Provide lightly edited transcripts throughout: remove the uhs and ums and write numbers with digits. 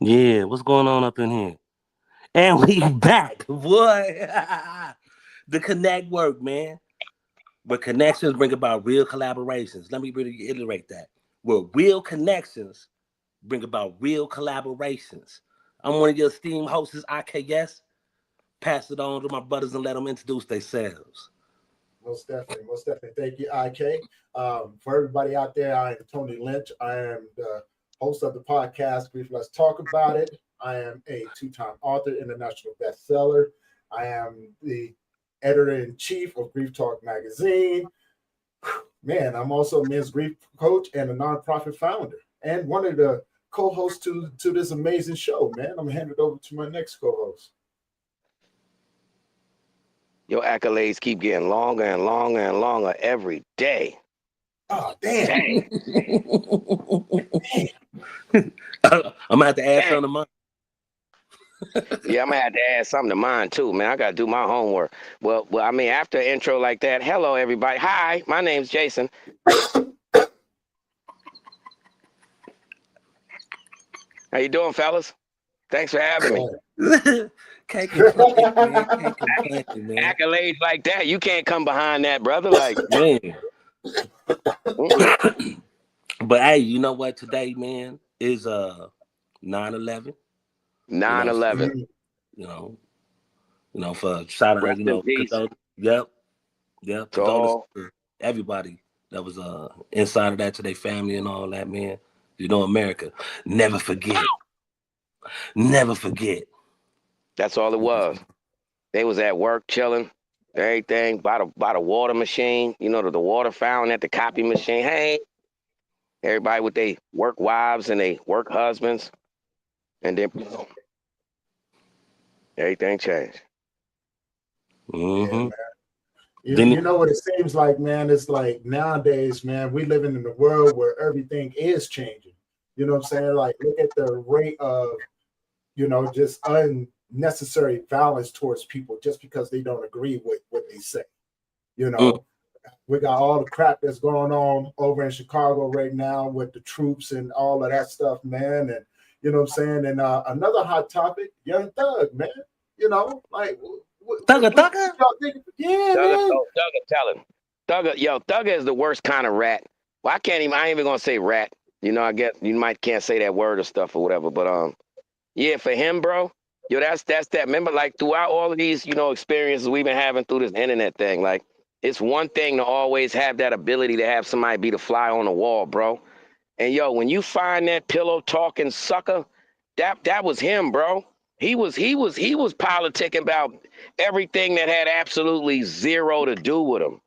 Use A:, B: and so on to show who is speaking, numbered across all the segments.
A: Yeah, what's going on up in here? And we back, boy. The connect work, man. Where connections bring about real collaborations. Let me reiterate that. Where real connections bring about real collaborations. I'm one of your esteemed hosts, IKS. Pass it on to my brothers and let them introduce themselves.
B: Most definitely, most definitely. Thank you, IK. For everybody out there, I am Tony Lynch. I am the host of the podcast, Brief Let's Talk About It. I am a two-time author, international bestseller. I am the editor-in-chief of Grief Talk Magazine. Man, I'm also a men's grief coach and a nonprofit founder, and one of the co-hosts to this amazing show, man. I'm gonna hand it over to my next co-host.
C: Your accolades keep getting longer and longer and longer every day.
B: Oh, damn.
C: Dang.
A: I'm gonna have to add
C: Dang.
A: something to mine.
C: Yeah, I'm gonna have to add something to mine too, man. I gotta do my homework. Well, I mean, after an intro like that, hello everybody. Hi, my name's Jason. How you doing, fellas? Thanks for having me.
A: Can't complain, man. Can't complain, man.
C: Accolades like that, you can't come behind that, brother. Like,
A: Man. But hey, you know what? Today, man, is 9/11. You know,
C: 9/11.
B: Mm-hmm.
A: you know, for shout out,
C: Rest in peace.
A: yep,
C: To
A: condolences
C: all.
A: to everybody that was inside of that, to their family and all that, man. You know, America, never forget, never forget.
C: That's all it was. They was at work chilling, everything by the water machine. You know, the water fountain at the copy machine. Hey, everybody with their work wives and they work husbands, and then everything changed.
B: Yeah,
A: Mm-hmm.
B: man.
A: Then
B: You know what it seems like, man? It's like nowadays, man, we living in a world where everything is changing. You know what I'm saying? Like, look at the rate of, just unnecessary violence towards people just because they don't agree with what they say. You
A: mm,
B: know, we got all the crap that's going on over in Chicago right now with the troops and all of that stuff, man. And you know what I'm saying? And another hot topic, Young Thug, man. Like
A: thugger,
B: what
A: thugger.
B: y'all think? Yeah,
C: Thugger,
B: man.
C: oh, Thugger, tell him. Thugger is the worst kind of rat. Well, I ain't even gonna say rat. You know, I guess you might can't say that word or stuff or whatever. But yeah, for him, bro, that's that. Remember, like throughout all of these, experiences we've been having through this internet thing, like it's one thing to always have that ability to have somebody be the fly on the wall, bro. And when you find that pillow talking sucker, that was him, bro. He was politicking about everything that had absolutely zero to do with him.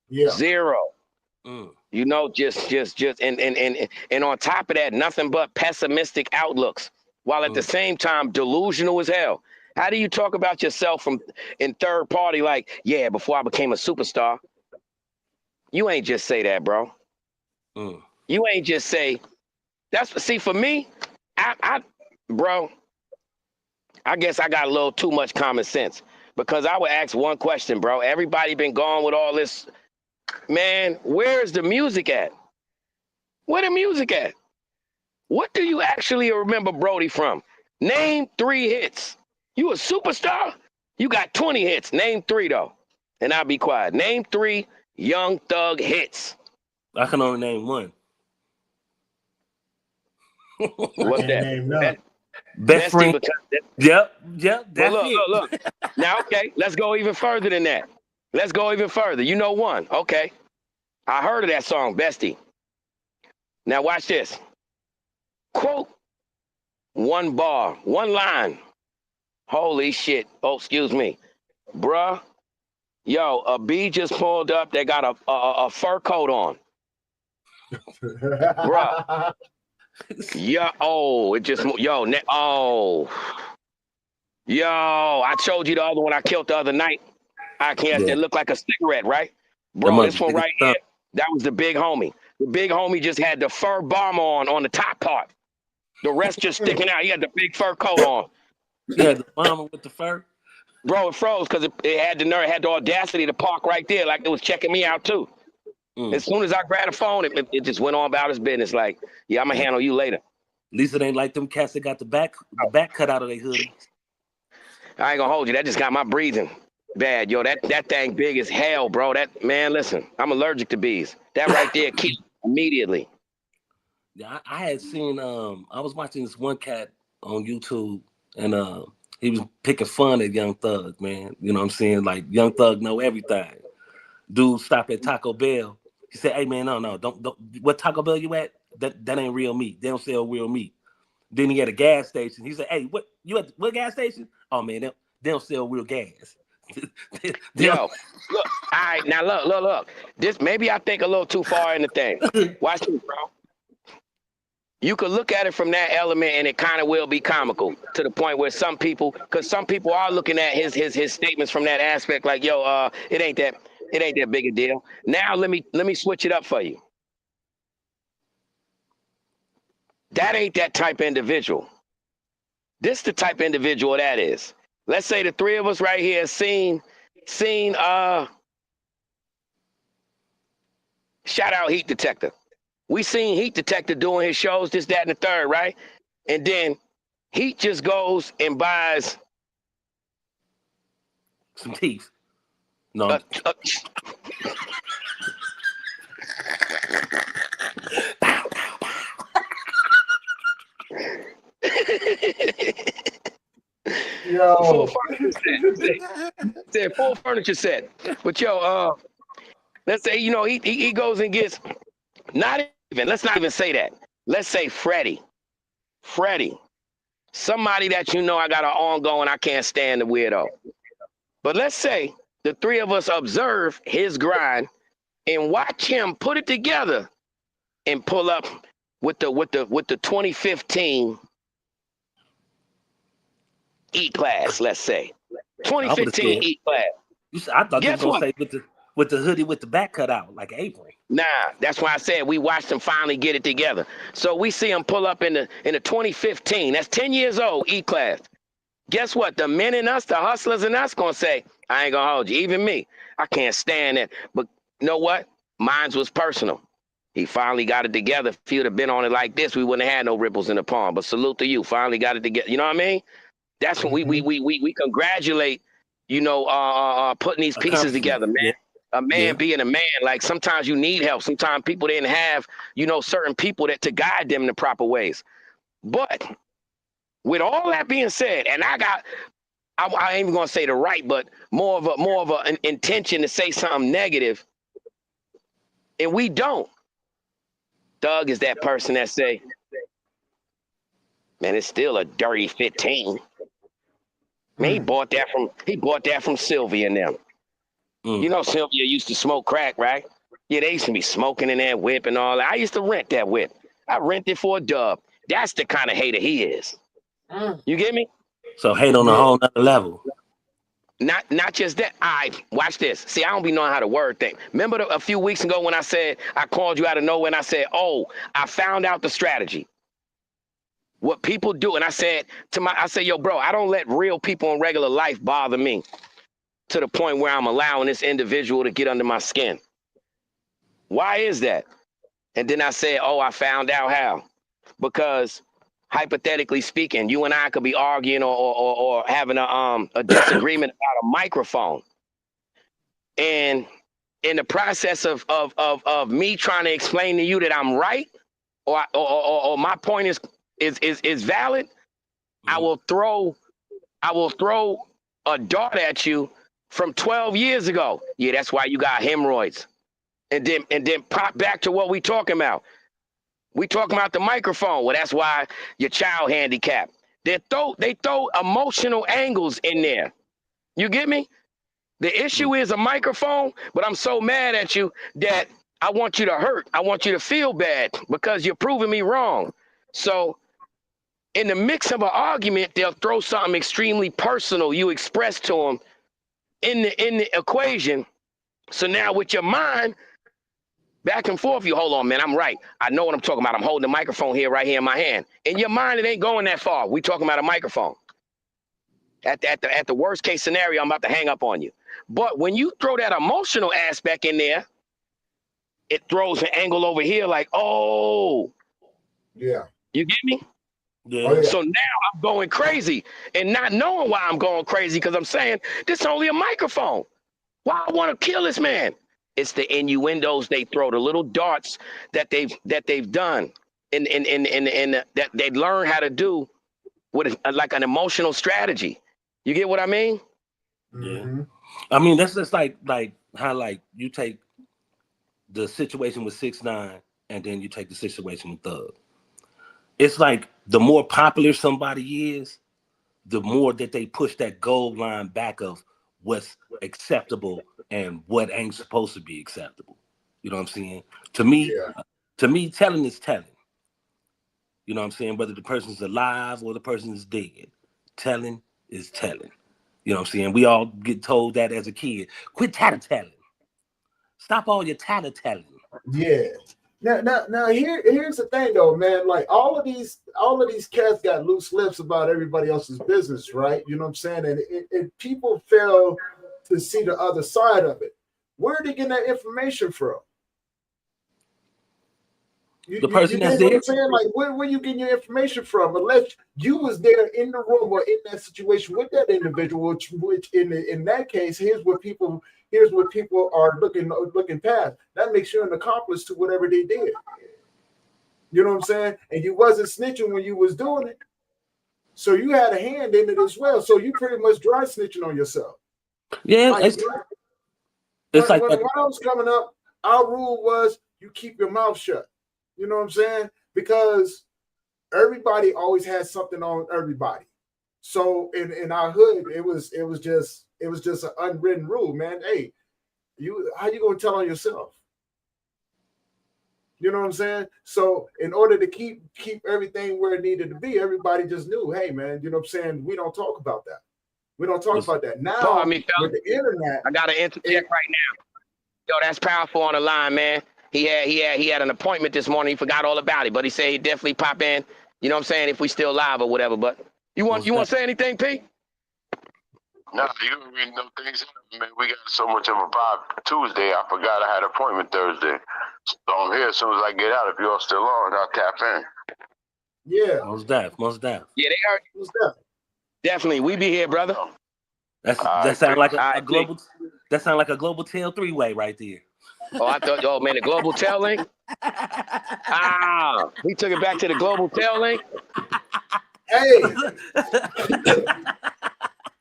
B: Yeah.
C: Zero.
A: Mm,
C: Just and on top of that, nothing but pessimistic outlooks, while at the
A: mm.
C: same time delusional as hell. How do you talk about yourself from in third party like, yeah, before I became a superstar? You ain't just say that, bro.
A: Mm.
C: You ain't just say that's see for me, bro, I guess I got a little too much common sense because I would ask one question, bro. Everybody been gone with all this, man. Where's the music at? Where the music at? What do you actually remember Brody from? Name 3 hits. You a superstar? You got 20 hits. Name 3 though, and I'll be quiet. Name 3 Young Thug hits.
A: I can only name one.
B: I
C: What's
B: can't
C: that?
B: name none.
A: Best
C: Bestie,
A: friend.
C: because
A: Yep,
C: well,
A: that's
C: look,
A: it.
C: look, look. Now, okay, let's go even further than that. Let's go even further. You know one. Okay. I heard of that song, Bestie. Now watch this. Quote, one bar, one line. Holy shit. Oh, excuse me. Bruh, yo, a bee just pulled up. They got a fur coat on. Bruh, yeah, oh, it just, yo, oh. Yo, I showed you the other one I killed the other night. I can't,
A: Yeah,
C: it looked like a cigarette, right?
A: that
C: Bro, this one
A: motherfucker
C: right here,
A: stunk.
C: that was the big homie. The big homie just had the fur bomb on the top part. The rest just sticking out. He had the big fur coat on.
A: Yeah, the mama with the fur.
C: Bro, it froze because it had the nerve, had the audacity to park right there like it was checking me out too.
A: Mm.
C: As soon as I grabbed the phone, it just went on about his business like, yeah, I'm going to
A: Yeah,
C: handle you later.
A: At least it ain't like them cats that got the back cut out of their hoodie.
C: I ain't gonna hold you. That just got my breathing bad, yo. That thing big as hell, bro. That man, listen, I'm allergic to bees. That right there, killed immediately.
A: Yeah, I had seen I was watching this one cat on YouTube and he was picking fun at Young Thug, man. You know what I'm saying? Like Young Thug know everything. Dude stopped at Taco Bell. He said, "Hey man, no, don't. What Taco Bell you at? That ain't real meat. They don't sell real meat." Then he had a gas station. He said, "Hey, what you at? What gas station? Oh man, they don't sell real gas."
C: Yo, look. All right, now look. This maybe I think a little too far in the thing. Watch this, bro. You could look at it from that element, and it kind of will be comical to the point where some people are looking at his statements from that aspect, like, yo, it ain't that big a deal. Now let me switch it up for you. That ain't that type of individual. This the type of individual that is. Let's say the three of us right here seen shout out Heat Detector. We seen Heat Detector doing his shows, this, that, and the third, right? And then Heat just goes and buys
A: some teeth. No.
B: Yo.
C: Full furniture set. But yo, let's say, you know, he goes and gets let's not even say that. Let's say Freddie. Somebody that you know I got an ongoing, I can't stand the weirdo. But let's say the three of us observe his grind and watch him put it together and pull up with the 2015 E-Class, let's say. 2015 E-Class.
A: I thought you
C: Guess
A: were gonna
C: what?
A: say with the hoodie with the back cut out, like an apron.
C: Nah, that's why I said we watched him finally get it together. So we see him pull up in the 2015. That's 10 years old, E-Class. Guess what? The men in us, the hustlers in us, gonna say, I ain't gonna hold you. Even me, I can't stand it. But you know what? Mine was personal. He finally got it together. If he would have been on it like this, we wouldn't have had no ripples in the pond. But salute to you. Finally got it together. You know what I mean? That's when we congratulate, you know, putting these pieces together, man.
A: Yeah.
C: A man being a man. Like sometimes you need help. Sometimes people didn't have, you know, certain people to guide them in the proper ways. But with all that being said, and I ain't even gonna say the right, but more of an intention to say something negative, and we don't. Thug is that person that say, man, it's still a dirty 15. Man, he bought that from Sylvia and them. You know, Sylvia used to smoke crack, right? Yeah, they used to be smoking in that whip and all that. I used to rent that whip. I rented for a dub. That's the kind of hater he is. You get me?
A: So hate on a whole nother level.
C: Not just that. All right, watch this. See, I don't be knowing how to word things. Remember a few weeks ago when I said, I called you out of nowhere and I said, oh, I found out the strategy. What people do. And I said, yo, bro, I don't let real people in regular life bother me to the point where I'm allowing this individual to get under my skin. Why is that? And then I said, oh, I found out how. Because hypothetically speaking, you and I could be arguing or having a disagreement about a microphone. And in the process of me trying to explain to you that I'm right or my point is valid, I will throw a dart at you from 12 years ago. Yeah, that's why you got hemorrhoids. And then pop back to what we talking about. We talking about the microphone. Well, that's why your child handicapped. They throw emotional angles in there. You get me? The issue is a microphone, but I'm so mad at you that I want you to hurt. I want you to feel bad because you're proving me wrong. So in the mix of an argument, they'll throw something extremely personal you express to them in the equation. So now with your mind, back and forth, you hold on, man, I'm right. I know what I'm talking about. I'm holding the microphone here, right here in my hand. In your mind, it ain't going that far. We talking about a microphone. At the worst case scenario, I'm about to hang up on you. But when you throw that emotional aspect in there, it throws an angle over here like, oh.
B: Yeah.
C: You get me?
A: Yeah.
B: Oh yeah.
C: So now I'm going crazy and not knowing why I'm going crazy because I'm saying this is only a microphone. Why I want to kill this man? It's the innuendos they throw, the little darts that they've done, and that they learn how to do with like an emotional strategy. You get what I mean?
A: Yeah.
B: Mm-hmm.
A: I mean, that's just like how like you take the situation with 6ix9ine and then you take the situation with Thug. It's like the more popular somebody is, the more that they push that gold line back of what's acceptable and what ain't supposed to be acceptable. You know what I'm saying? To me,
B: Yeah.
A: to me, telling is telling. You know what I'm saying? Whether the person's alive or the person is dead, telling is telling. You know what I'm saying? We all get told that as a kid. Quit tattling. Stop all your tattling.
B: Yeah. Now here's the thing though, man. Like all of these cats got loose lips about everybody else's business, right? You know what I'm saying? And people fail to see the other side of it. Where are they getting that information from? You,
A: The
B: you,
A: person
B: you
A: that's
B: dig what
A: there,
B: I'm saying? Like, where you getting your information from? Unless you was there in the room or in that situation with that individual, which in that case, here's what people are looking past. That makes you an accomplice to whatever they did. You know what I'm saying? And you wasn't snitching when you was doing it, so you had a hand in it as well. So you pretty much dry snitching on yourself.
A: yeah,
B: Like
A: it's like
B: when
A: that.
B: I was coming up, our rule was you keep your mouth shut. You know what I'm saying? Because everybody always had something on everybody. So in our hood, it was just an unwritten rule, man. Hey, how you gonna tell on yourself? You know what I'm saying? So in order to keep everything where it needed to be, everybody just knew, hey man, you know what I'm saying? We don't talk about that. We don't talk
A: Was,
B: about that.
C: Pardon
B: Now
C: me,
B: with
C: fellas.
B: the internet,
C: I gotta interject
B: it,
C: right now. Yo, that's powerful on the line, man. He had an appointment this morning. He forgot all about it, but he said he'd definitely pop in. You know what I'm saying? If we still live or whatever. But you want
A: was
C: you want
A: that?
C: to say anything, P?
D: No, you already know things happen, man. We got so much of a vibe Tuesday. I forgot I had an appointment Thursday. So I'm here as soon as I get out. If you're still on, I'll tap in.
B: yeah,
A: Most deaf, most deaf.
C: Yeah, they heard.
B: it was that.
C: Definitely, we be here, brother. All
A: That sound like
C: right,
A: a
C: P.
A: global. That sound like a global tail 3-way right there.
C: Oh, I thought, oh man, the global tail link. Ah, he took it back to the global tail link.
B: Hey,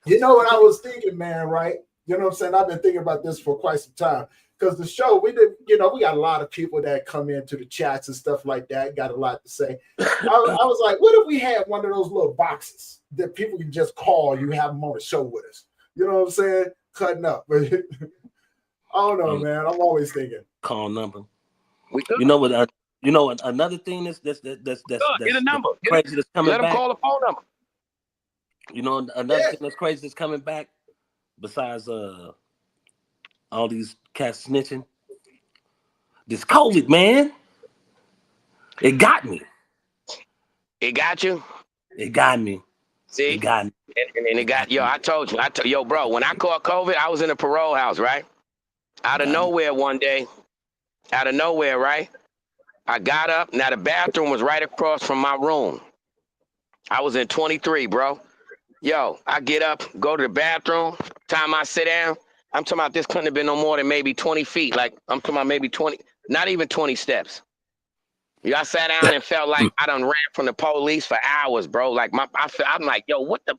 B: you know what I was thinking, man, right? You know what I'm saying? I've been thinking about this for quite some time. Because the show, we got a lot of people that come into the chats and stuff like that, got a lot to say. I was like, what if we had one of those little boxes that people can just call, you have them on the show with us? You know what I'm saying? Cutting up. But I don't know, man. I'm always thinking.
A: Call number.
C: We could.
A: You know what? You know another thing
C: Get a number.
A: crazy that's coming
C: Let him
A: back.
C: call the phone number.
A: You know another
B: Yeah.
A: thing that's crazy that's coming back. Besides all these cats snitching, this COVID, man. It got me.
C: It got you.
A: It got me. It
C: See,
A: got me.
C: and it
A: It got
C: got yo.
A: me.
C: I told you. Yo, bro. When I caught COVID, I was in a parole house, right?
A: It
C: Out of
A: got me.
C: nowhere one day. Out of nowhere, right? I got up. Now the bathroom was right across from my room. I was in 23, bro. Yo, I get up, go to the bathroom. Time I sit down, I'm talking about this couldn't have been no more than maybe 20 feet. Like I'm talking about maybe 20, not even 20 steps. I sat down and felt like I done ran from the police for hours, bro. Like I'm like, yo, what the?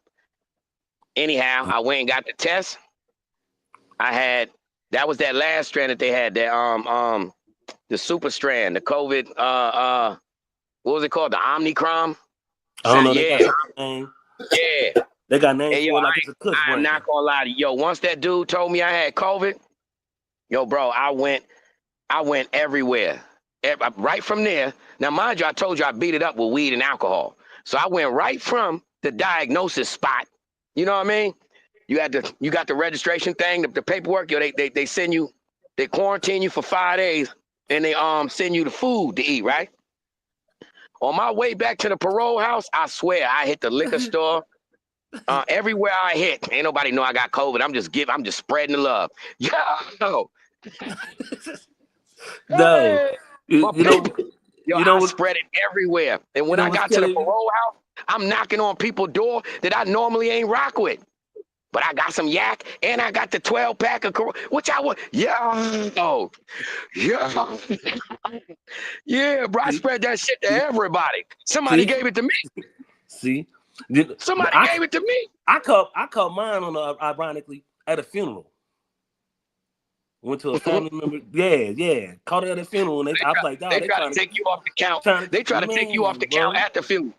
C: Anyhow, I went and got the test. I had that was that last strand that they had, that the super strand, the COVID what was it called? The Omnicron?
A: I don't know. They got
C: Yeah,
A: some name.
C: yeah.
A: They got names
C: And yo,
A: for it like it's a Kush
C: I'm
A: brand.
C: not gonna lie to you. Yo, once that dude told me I had COVID, yo, bro, I went everywhere. Right from there. Now, mind you, I told you I beat it up with weed and alcohol. So I went right from the diagnosis spot. You know what I mean? You got the registration thing, the paperwork. Yo, they send you, they quarantine you for 5 days, and they send you the food to eat, right? On my way back to the parole house, I swear I hit the liquor store. Everywhere I hit, ain't nobody know I got COVID. I'm just spreading the love. Yo,
A: No,
C: hey,
A: you,
C: my
A: you know,
C: people. Yo,
A: you know
C: I
A: what?
C: spread it everywhere. And
A: You
C: when
A: know
C: I
A: what's
C: got to the
A: killing me?
C: parole house, I'm knocking on people's door that I normally ain't rock with. But I got some yak, and I got the 12-pack of which I would, yeah, yeah, bro. I
A: See,
C: spread that shit to
A: see,
C: everybody. Somebody
A: see,
C: gave it to me.
A: see.
C: Somebody gave it to me.
A: I caught mine on ironically at a funeral. Went to a family member. Yeah. Caught it at a funeral, and I was like,
C: They
A: dog, they
C: try to
A: trying
C: take you off the count.
A: to,
C: They try to take you off the count
A: bro,
C: at the funeral.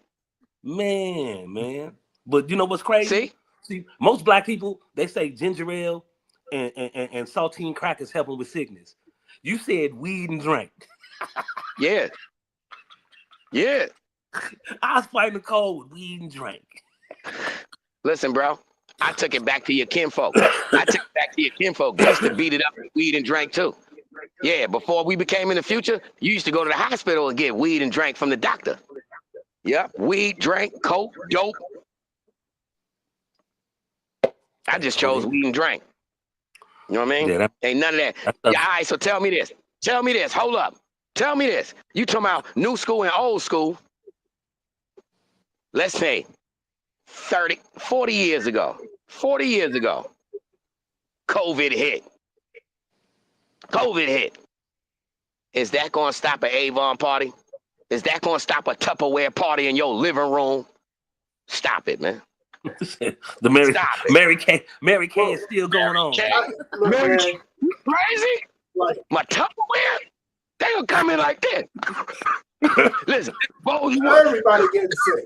A: man. But you know what's crazy? See, most black people, they say ginger ale and saltine crackers help them with sickness. You said weed and drink.
C: Yeah.
A: I was fighting the cold with weed and drink.
C: Listen, bro. I took it back to your kinfolk. They used to beat it up with weed and drink too. Yeah, before we became in the future, you used to go to the hospital and get weed and drink from the doctor. Yep, weed, drink, coke, dope. I just chose weed and drink. You know what I mean?
A: Yeah,
C: Ain't none of that. Yeah, all right, so tell me this. Hold up. Tell me this. You talking about new school and old school. Let's say 40 years ago. COVID hit. Is that going to stop an Avon party? Is that going to stop a Tupperware party in your living room? Stop it, man.
A: Mary Kay is still going on.
C: Mary Kay, you crazy?
B: Like,
C: my Tupperware? They gonna come in like this. Listen, bowl you
B: everybody getting sick.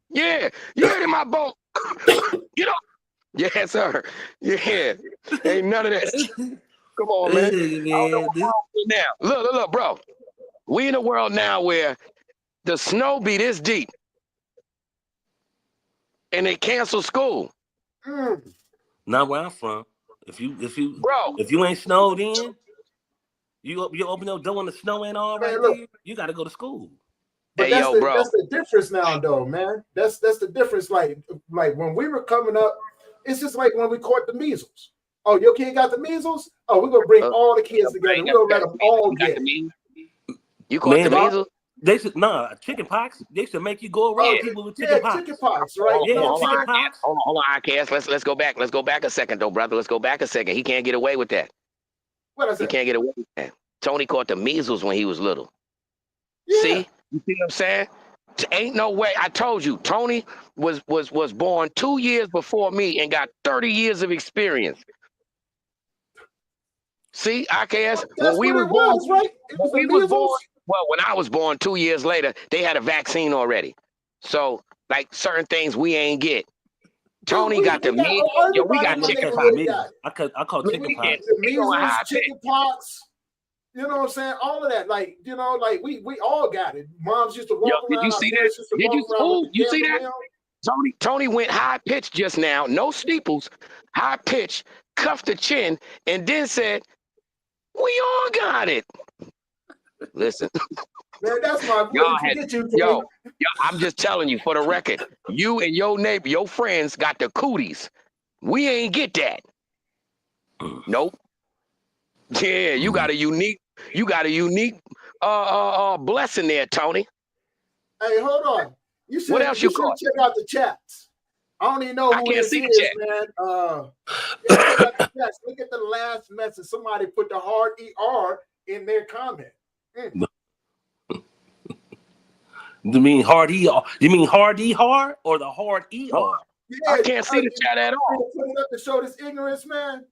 C: Yeah, you heard in my boat. You know? Yes, sir. Yeah, ain't none of that. Come on, man. Look, bro. We in a world now where the snow be this deep, and they cancel school.
A: Not where I'm from. If you ain't snowed in, you open your door and the snow ain't all right there, you got to go to school.
B: But that's the difference now, though, man. That's the difference. Like when we were coming up, it's just like when we caught the measles. Oh, your kid got the measles? Oh, we're gonna bring all the kids together. We're gonna let them all get.
C: You caught the measles?
A: They should chicken pox. They should make you go around people with chicken pox.
B: Chicken pox, right?
A: Chicken pox.
C: Hold on, IKS. Let's go back. Let's go back a second, though, brother. Let's go back a second. He can't get away with that. He can't get away with that. Tony caught the measles when he was little. Yeah. See? You see what I'm saying? Ain't no way. I told you, Tony was born 2 years before me and got 30 years of experience. See, IKS, when we was born, right? When I was born 2 years later, they had a vaccine already. So, like certain things we ain't get. Tony got the measles. We got chicken pox.
A: I call chicken pox.
B: Measles, chicken pox. You know what I'm saying? All of that, like, you know, like we all got it. Moms used to walk around.
C: Did you see that? You see that? Tony went high pitched just now, no steeples, high pitched, cuffed the chin, and then said, "We all got it." Listen,
B: man, that's my
C: yo, I'm just telling you for the record, you and your neighbor, your friends got the cooties. We ain't get that. Nope. Yeah, you got a unique blessing there, Tony.
B: Hey, hold on. You said
C: what else you caught?
B: Check out the chats. I don't even know who this is, man. Check out the chats. Look at the last message. Somebody put the hard ER in their comment.
A: You mean hard ER? You mean hard ER or the hard ER?
C: Yeah, I can't see the chat at all.
B: Put it up to show this ignorance, man.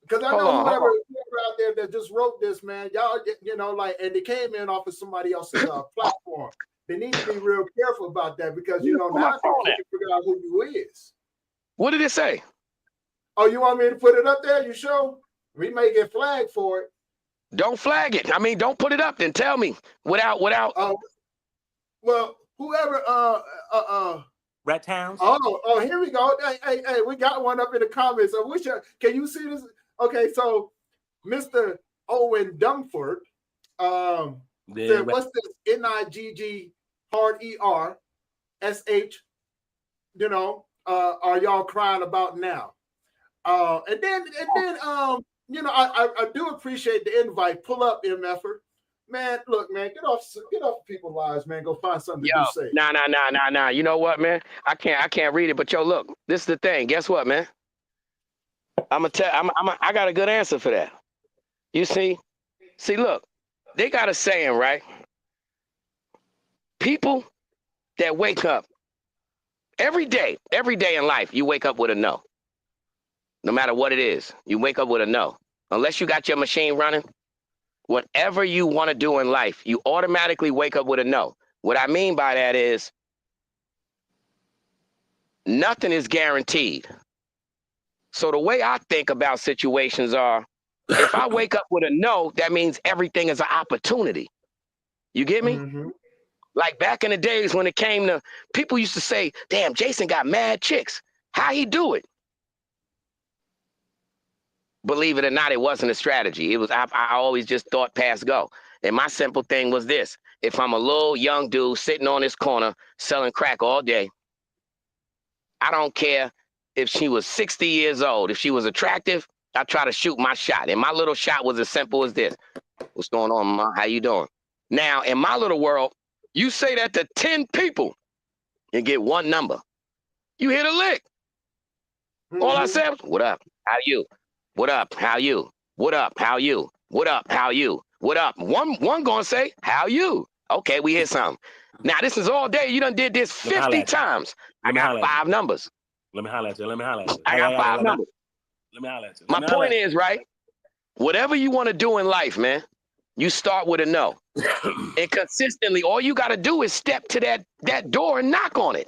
B: Because I know whoever out there that just wrote this, man, y'all, you know, like, and they came in off of somebody else's platform. They need to be real careful about that because, you know, now people can figure out who you is.
C: What did it say?
B: Oh, you want me to put it up there? You sure? We may get flagged for it.
C: Don't flag it. I mean, don't put it up. Then tell me without.
B: Well, whoever.
A: Rat Towns.
B: Oh, here we go. Hey, we got one up in the comments. I wish can you see this? Okay, so Mr. Owen Dumford said, "What's this NIGG hard ER SH? You know, are y'all crying about now?" And then you know, I do appreciate the invite. Pull up, MFer. Man, look, man, get off people's lives, man. Go find something to
C: Yo,
B: do safe.
C: nah. You know what, man? I can't read it, but yo, look, this is the thing. Guess what, man? I got a good answer for that. You see, look, they got a saying, right? People that wake up every day in life, you wake up with a no. No matter what it is, you wake up with a no. Unless you got your machine running, whatever you want to do in life, you automatically wake up with a no. What I mean by that is nothing is guaranteed. So the way I think about situations are, if I wake up with a no, that means everything is an opportunity. You get me?
B: Mm-hmm.
C: Like back in the days when it came to, people used to say, damn, Jason got mad chicks. How he do it? Believe it or not, it wasn't a strategy. It was, I always just thought pass go. And my simple thing was this: if I'm a little young dude sitting on this corner selling crack all day, I don't care if she was 60 years old. If she was attractive, I try to shoot my shot. And my little shot was as simple as this: what's going on, Ma? How you doing? Now, in my little world, you say that to 10 people and get one number. You hit a lick.
B: Mm-hmm.
C: All I said was, what up? How you? What up? How you? What up? How you? What up? How you? What up? One gonna say, how you? Okay, we hit something. Now, this is all day. You done did this 50 times. I got 5 numbers.
A: Let me holler at you.
C: I got 5 numbers.
A: Let me holler at you.
C: My point is, right? Whatever you want to do in life, man, you start with a no. And consistently, all you got to do is step to that door and knock on it.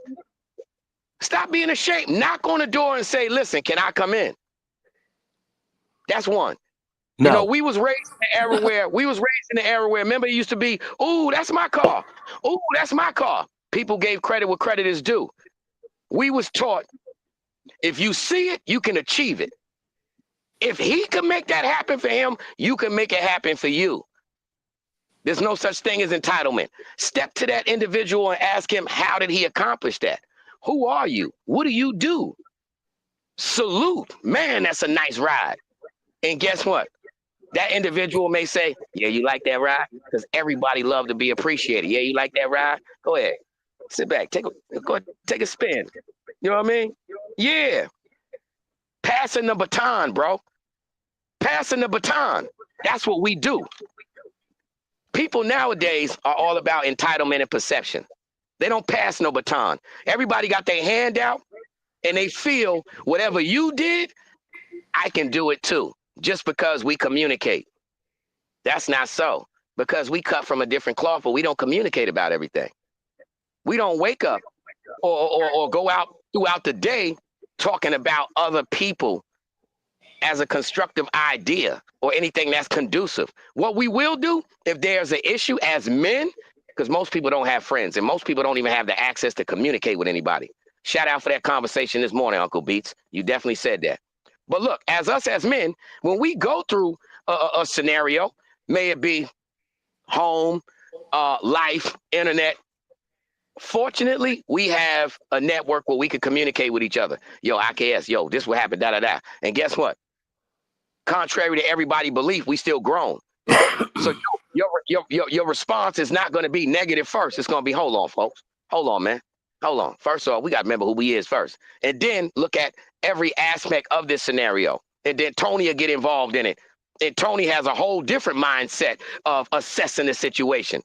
C: Stop being ashamed. Knock on the door and say, listen, can I come in? That's one.
A: No.
C: You know, we was raised in the era where, remember, it used to be, ooh, that's my car. Ooh, that's my car. People gave credit where credit is due. We was taught, if you see it, you can achieve it. If he can make that happen for him, you can make it happen for you. There's no such thing as entitlement. Step to that individual and ask him, how did he accomplish that? Who are you? What do you do? Salute. Man, that's a nice ride. And guess what? That individual may say, yeah, you like that ride? Because everybody love to be appreciated. Yeah, you like that ride? Go ahead. Sit back. Take a spin. You know what I mean? Yeah. Passing the baton, bro. Passing the baton. That's what we do. People nowadays are all about entitlement and perception. They don't pass no baton. Everybody got their hand out and they feel whatever you did, I can do it too, just because we communicate. That's not so, because we cut from a different cloth, but we don't communicate about everything. We don't wake up or go out throughout the day talking about other people as a constructive idea or anything that's conducive. What we will do, if there's an issue as men, because most people don't have friends and most people don't even have the access to communicate with anybody. Shout out for that conversation this morning, Uncle Beats. You definitely said that. But look, as men, when we go through a scenario, may it be home, life, internet, fortunately, we have a network where we can communicate with each other. Yo, IKS, yo, this will happen, da-da-da. And guess what? Contrary to everybody's belief, we still grown. So your response is not going to be negative first. It's going to be, hold on, folks. Hold on, man. Hold on. First off, we got to remember who we is first. And then look at every aspect of this scenario. And then Tony will get involved in it. And Tony has a whole different mindset of assessing the situation.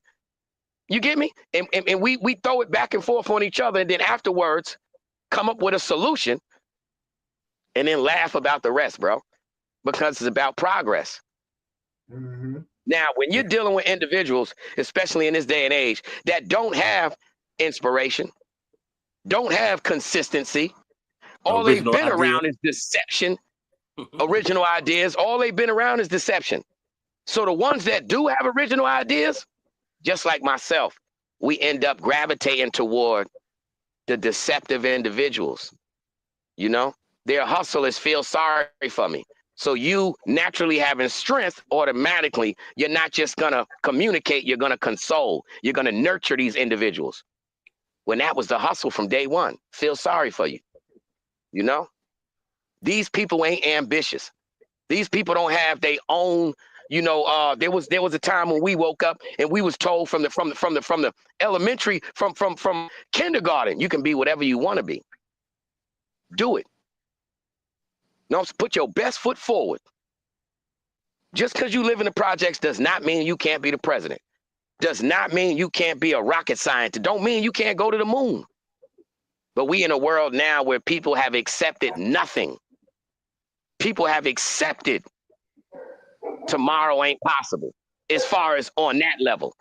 C: You get me? And we throw it back and forth on each other. And then afterwards, come up with a solution. And then laugh about the rest, bro. Because it's about progress.
B: Mm-hmm.
C: Now, when you're dealing with individuals, especially in this day and age, that don't have inspiration, don't have consistency, all they've been around is deception, original ideas, all they've been around is deception. So the ones that do have original ideas, just like myself, we end up gravitating toward the deceptive individuals. You know, their hustlers feel sorry for me. So you naturally having strength, automatically, you're not just going to communicate, you're going to console. You're going to nurture these individuals. When that was the hustle from day one, feel sorry for you. You know, these people ain't ambitious. These people don't have their own You know, there was a time when we woke up and we was told from the elementary, from kindergarten, you can be whatever you want to be. Do it. No, put your best foot forward. Just because you live in the projects does not mean you can't be the president. Does not mean you can't be a rocket scientist. Don't mean you can't go to the moon. But we in a world now where people have accepted nothing. People have accepted tomorrow ain't possible as far as on that level.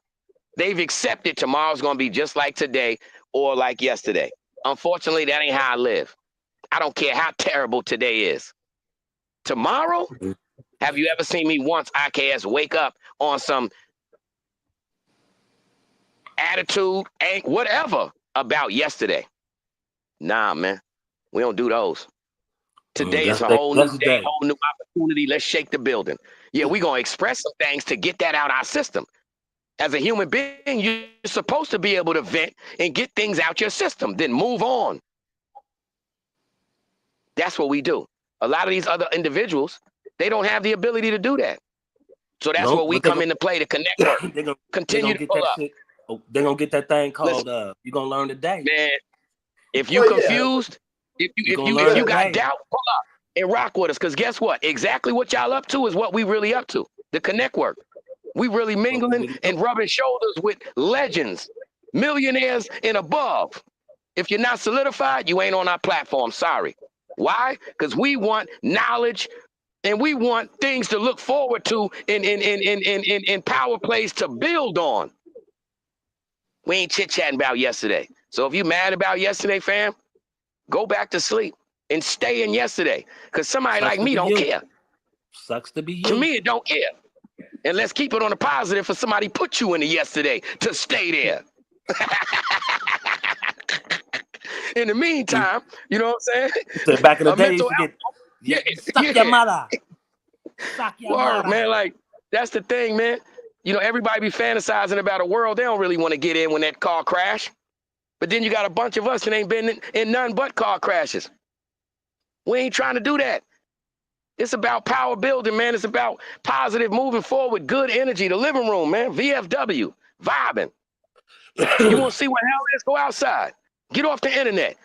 C: They've accepted tomorrow's going to be just like today or like yesterday. Unfortunately, that ain't how I live. I don't care how terrible today is. Tomorrow, have you ever seen me once, IKS, wake up on some attitude, whatever about yesterday? Nah, man. We don't do those. Today is a whole new day, whole new opportunity. Let's shake the building. Yeah, we're going to express some things to get that out our system. As a human being, you're supposed to be able to vent and get things out your system, then move on. That's what we do. A lot of these other individuals, they don't have the ability to do that. So that's where we come into play to connect work. Continue to pull up.
A: They're going to get that thing called, you're going to learn today.
C: Man, if you're confused, if you got doubt, pull up and rock with us. Because guess what? Exactly what y'all up to is what we really up to. The connect work. We really mingling and rubbing shoulders with legends, millionaires and above. If you're not solidified, you ain't on our platform. Sorry. Why? Because we want knowledge and we want things to look forward to in power plays to build on. We ain't chit-chatting about yesterday. So if you mad about yesterday, fam, go back to sleep and stay in yesterday. Because somebody like me don't care.
A: Sucks to be you.
C: To me, it don't care. And let's keep it on the positive for somebody put you in the yesterday to stay there. In the meantime, you know what I'm saying?
A: So back in the day, suck your mother. Suck your mother.
C: Man, like, that's the thing, man. You know, everybody be fantasizing about a world they don't really want to get in when that car crash. But then you got a bunch of us that ain't been in none but car crashes. We ain't trying to do that. It's about power building, man. It's about positive moving forward, good energy. The living room, man. VFW, vibing. You want to see what hell is? Go outside. Get off the internet.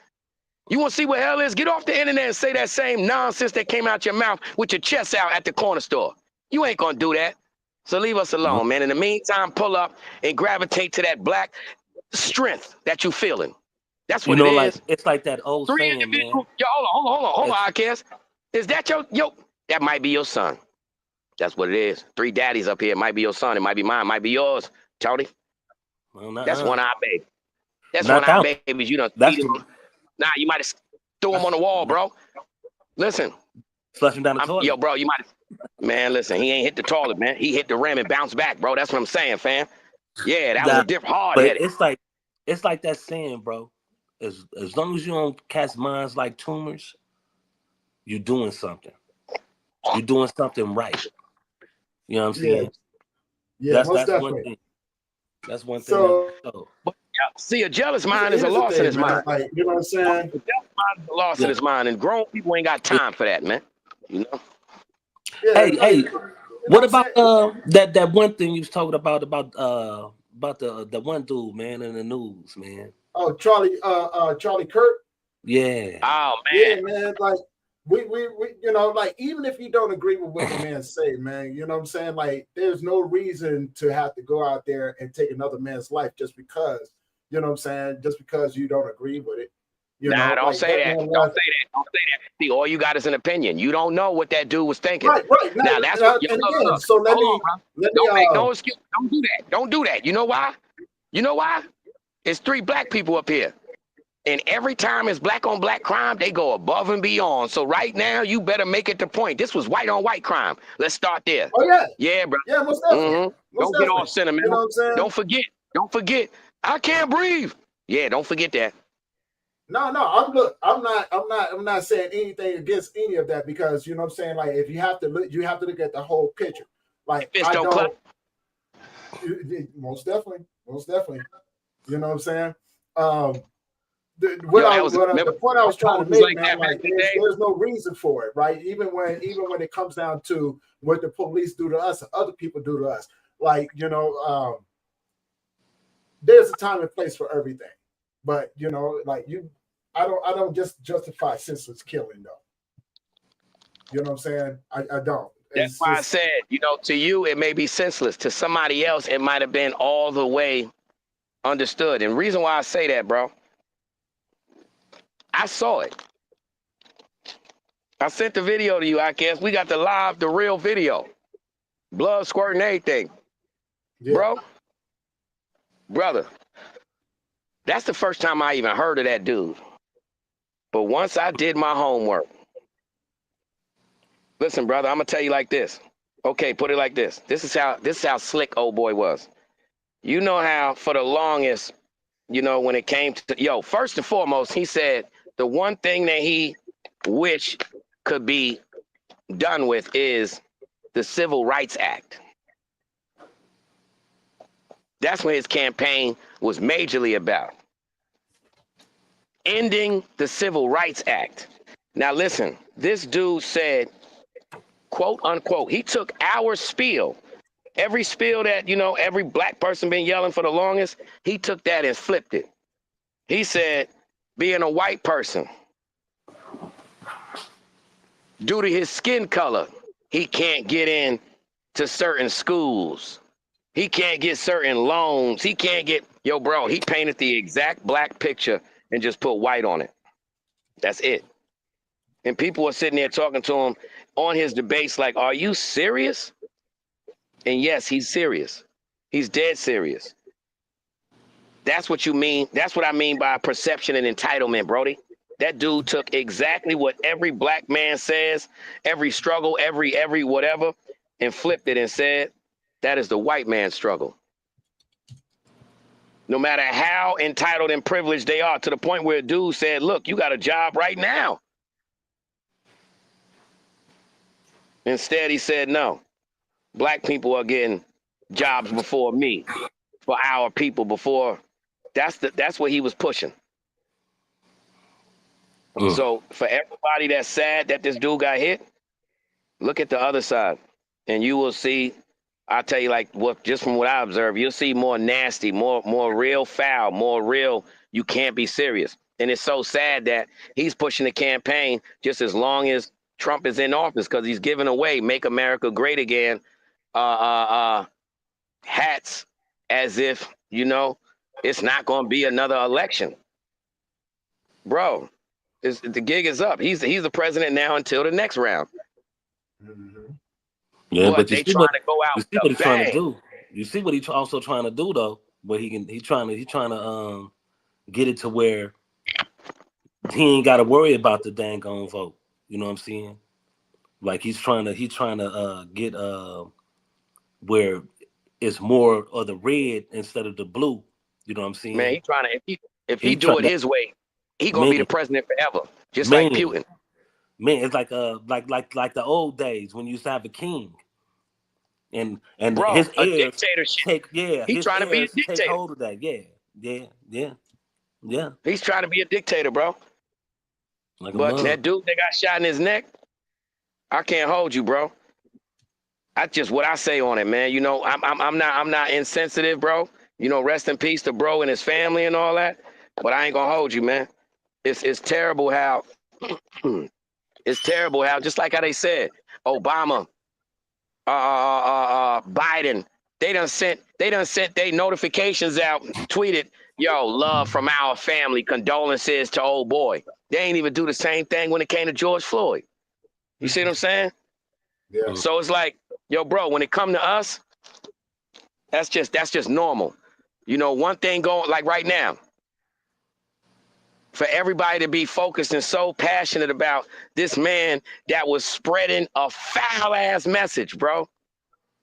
C: You want to see what hell is? Get off the internet and say that same nonsense that came out your mouth with your chest out at the corner store. You ain't going to do that. So leave us alone, man. In the meantime, pull up and gravitate to that black strength that you feeling. That's what it is.
A: Like, it's like that old saying, man.
C: Yo, hold on, Outcast. Is that that might be your son. That's what it is. 3 daddies up here. It might be your son. It might be mine. It might be yours, Tony.
A: Well,
C: that's one of our babies. That's one of our babies. You know, nah, you might have threw him on the wall, bro. Listen.
A: Flush him down the toilet.
C: Yo, bro, you might have. Man, listen, he ain't hit the toilet, man. He hit the rim and bounced back, bro. That's what I'm saying, fam. Yeah, that was a different hard-headed.
A: It's like that saying, bro. As long as you don't catch minds like tumors, you're doing something. You're doing something right. You know what I'm saying?
B: Yeah,
A: that's one thing. That's one thing.
B: So,
C: see, a jealous mind is a loss in his mind.
B: Like, you know what I'm saying?
C: A jealous mind is a loss in his mind, and grown people ain't got time for that, man. You know?
A: Yeah, hey, what about that one thing you was talking about the one dude, man, in the news, man?
B: Oh, Charlie Kirk.
A: Yeah.
C: Oh man.
B: Yeah, man. Like we you know, like even if you don't agree with what the man say, man, you know what I'm saying? Like there's no reason to have to go out there and take another man's life just because, you know what I'm saying? Just because you don't agree with it.
C: Don't say that. Don't say that. See, all you got is an opinion. You don't know what that dude was thinking.
B: Right. Now that's what. Look. So let me
C: make no excuse. Don't do that. Don't do that. You know why? It's 3 black people up here, and every time it's black on black crime, they go above and beyond. So right now, you better make it the point. This was white on white crime. Let's start there.
B: Oh yeah.
C: Yeah, bro.
B: Yeah, most definitely.
C: Don't get all sentimental.
B: You know what I'm saying?
C: Don't forget. I can't breathe. Yeah, don't forget that.
B: No, I'm not saying anything against any of that because you know what I'm saying. Like if you have to look at the whole picture. Like most definitely. You know what I'm saying?
C: Yo, that was remember
B: the point I was trying to
C: homies
B: make,
C: like
B: man,
C: that back
B: like
C: in the day.
B: there's no reason for it, right? Even when it comes down to what the police do to us and other people do to us, like there's a time and place for everything. But like I don't just justify senseless killing though. You know what I'm saying? I don't.
C: That's
B: It's
C: why I
B: just
C: said, to you it may be senseless. To somebody else, it might have been all the way understood. And reason why I say that, bro, I saw it. I sent the video to you, I guess. We got the real video. Blood squirting, everything.
B: yeah.
C: Brother, that's the first time I even heard of that dude. But once I did my homework, listen, brother, I'm gonna tell you like this. Okay, put it like this. This is how slick old boy was. You know how for the longest, when it came to first and foremost, he said the one thing that he wished could be done with is the Civil Rights Act. That's what his campaign was majorly about. Ending the Civil Rights Act. Now listen, this dude said, quote unquote, he took our spiel. Every spiel that, every black person been yelling for the longest, he took that and flipped it. He said, being a white person, due to his skin color, he can't get in to certain schools. He can't get certain loans. He can't get, bro, he painted the exact black picture and just put white on it. That's it. And people were sitting there talking to him on his debates like, are you serious? And yes, he's serious. He's dead serious. That's what you mean. That's what I mean by perception and entitlement, Brody. That dude took exactly what every black man says, every struggle, every whatever, and flipped it and said, that is the white man's struggle. No matter how entitled and privileged they are, to the point where a dude said, look, you got a job right now. Instead, he said, no, black people are getting jobs before me, for our people before. That's what he was pushing. So for everybody that's sad that this dude got hit, look at the other side, and you will see. I'll tell you, like, just from what I observe, you'll see more nasty, more real foul, more real. You can't be serious, and it's so sad that he's pushing the campaign just as long as Trump is in office, because he's giving away "Make America Great Again" hats as if it's not going to be another election, bro. The gig is up. He's the president now until the next round.
B: Mm-hmm.
A: Yeah,
C: But
A: but you
C: they
A: see
C: trying
A: what
C: to go out
A: you see
C: with
A: what
C: a
A: he's trying to
C: bang.
A: do. You see what he's also trying to do though. Where he's trying to get it to where he ain't got to worry about the dang on vote. You know what I'm saying? Like he's trying to get where it's more of the red instead of the blue. You know what I'm
C: Man,
A: saying?
C: he trying to if he
A: He
C: do
A: trying
C: it
A: to
C: his way, he gonna
A: man,
C: be the president forever, just like
A: man,
C: Putin.
A: man. It's like the old days when you used to have a king and
C: Bro,
A: his
C: a
A: heirs
C: dictatorship. He
A: his
C: trying to be a
A: heirs take
C: dictator.
A: hold of that. Yeah.
C: He's trying to be a dictator, bro.
A: Like a
C: But
A: mug.
C: that dude that got shot in his neck, I can't hold you, bro. That's just what I say on it, man. I'm not insensitive, bro. Rest in peace to bro and his family and all that. But I ain't gonna hold you, man. It's terrible how it's terrible how, just like how they said, Obama, Biden, they done sent their notifications out, tweeted, yo, love from our family, condolences to old boy. They ain't even do the same thing when it came to George Floyd. You see what I'm saying?
B: Yeah.
C: So it's like, yo, bro, when it come to us, that's just normal. One thing going, like right now, for everybody to be focused and so passionate about this man that was spreading a foul ass message, bro,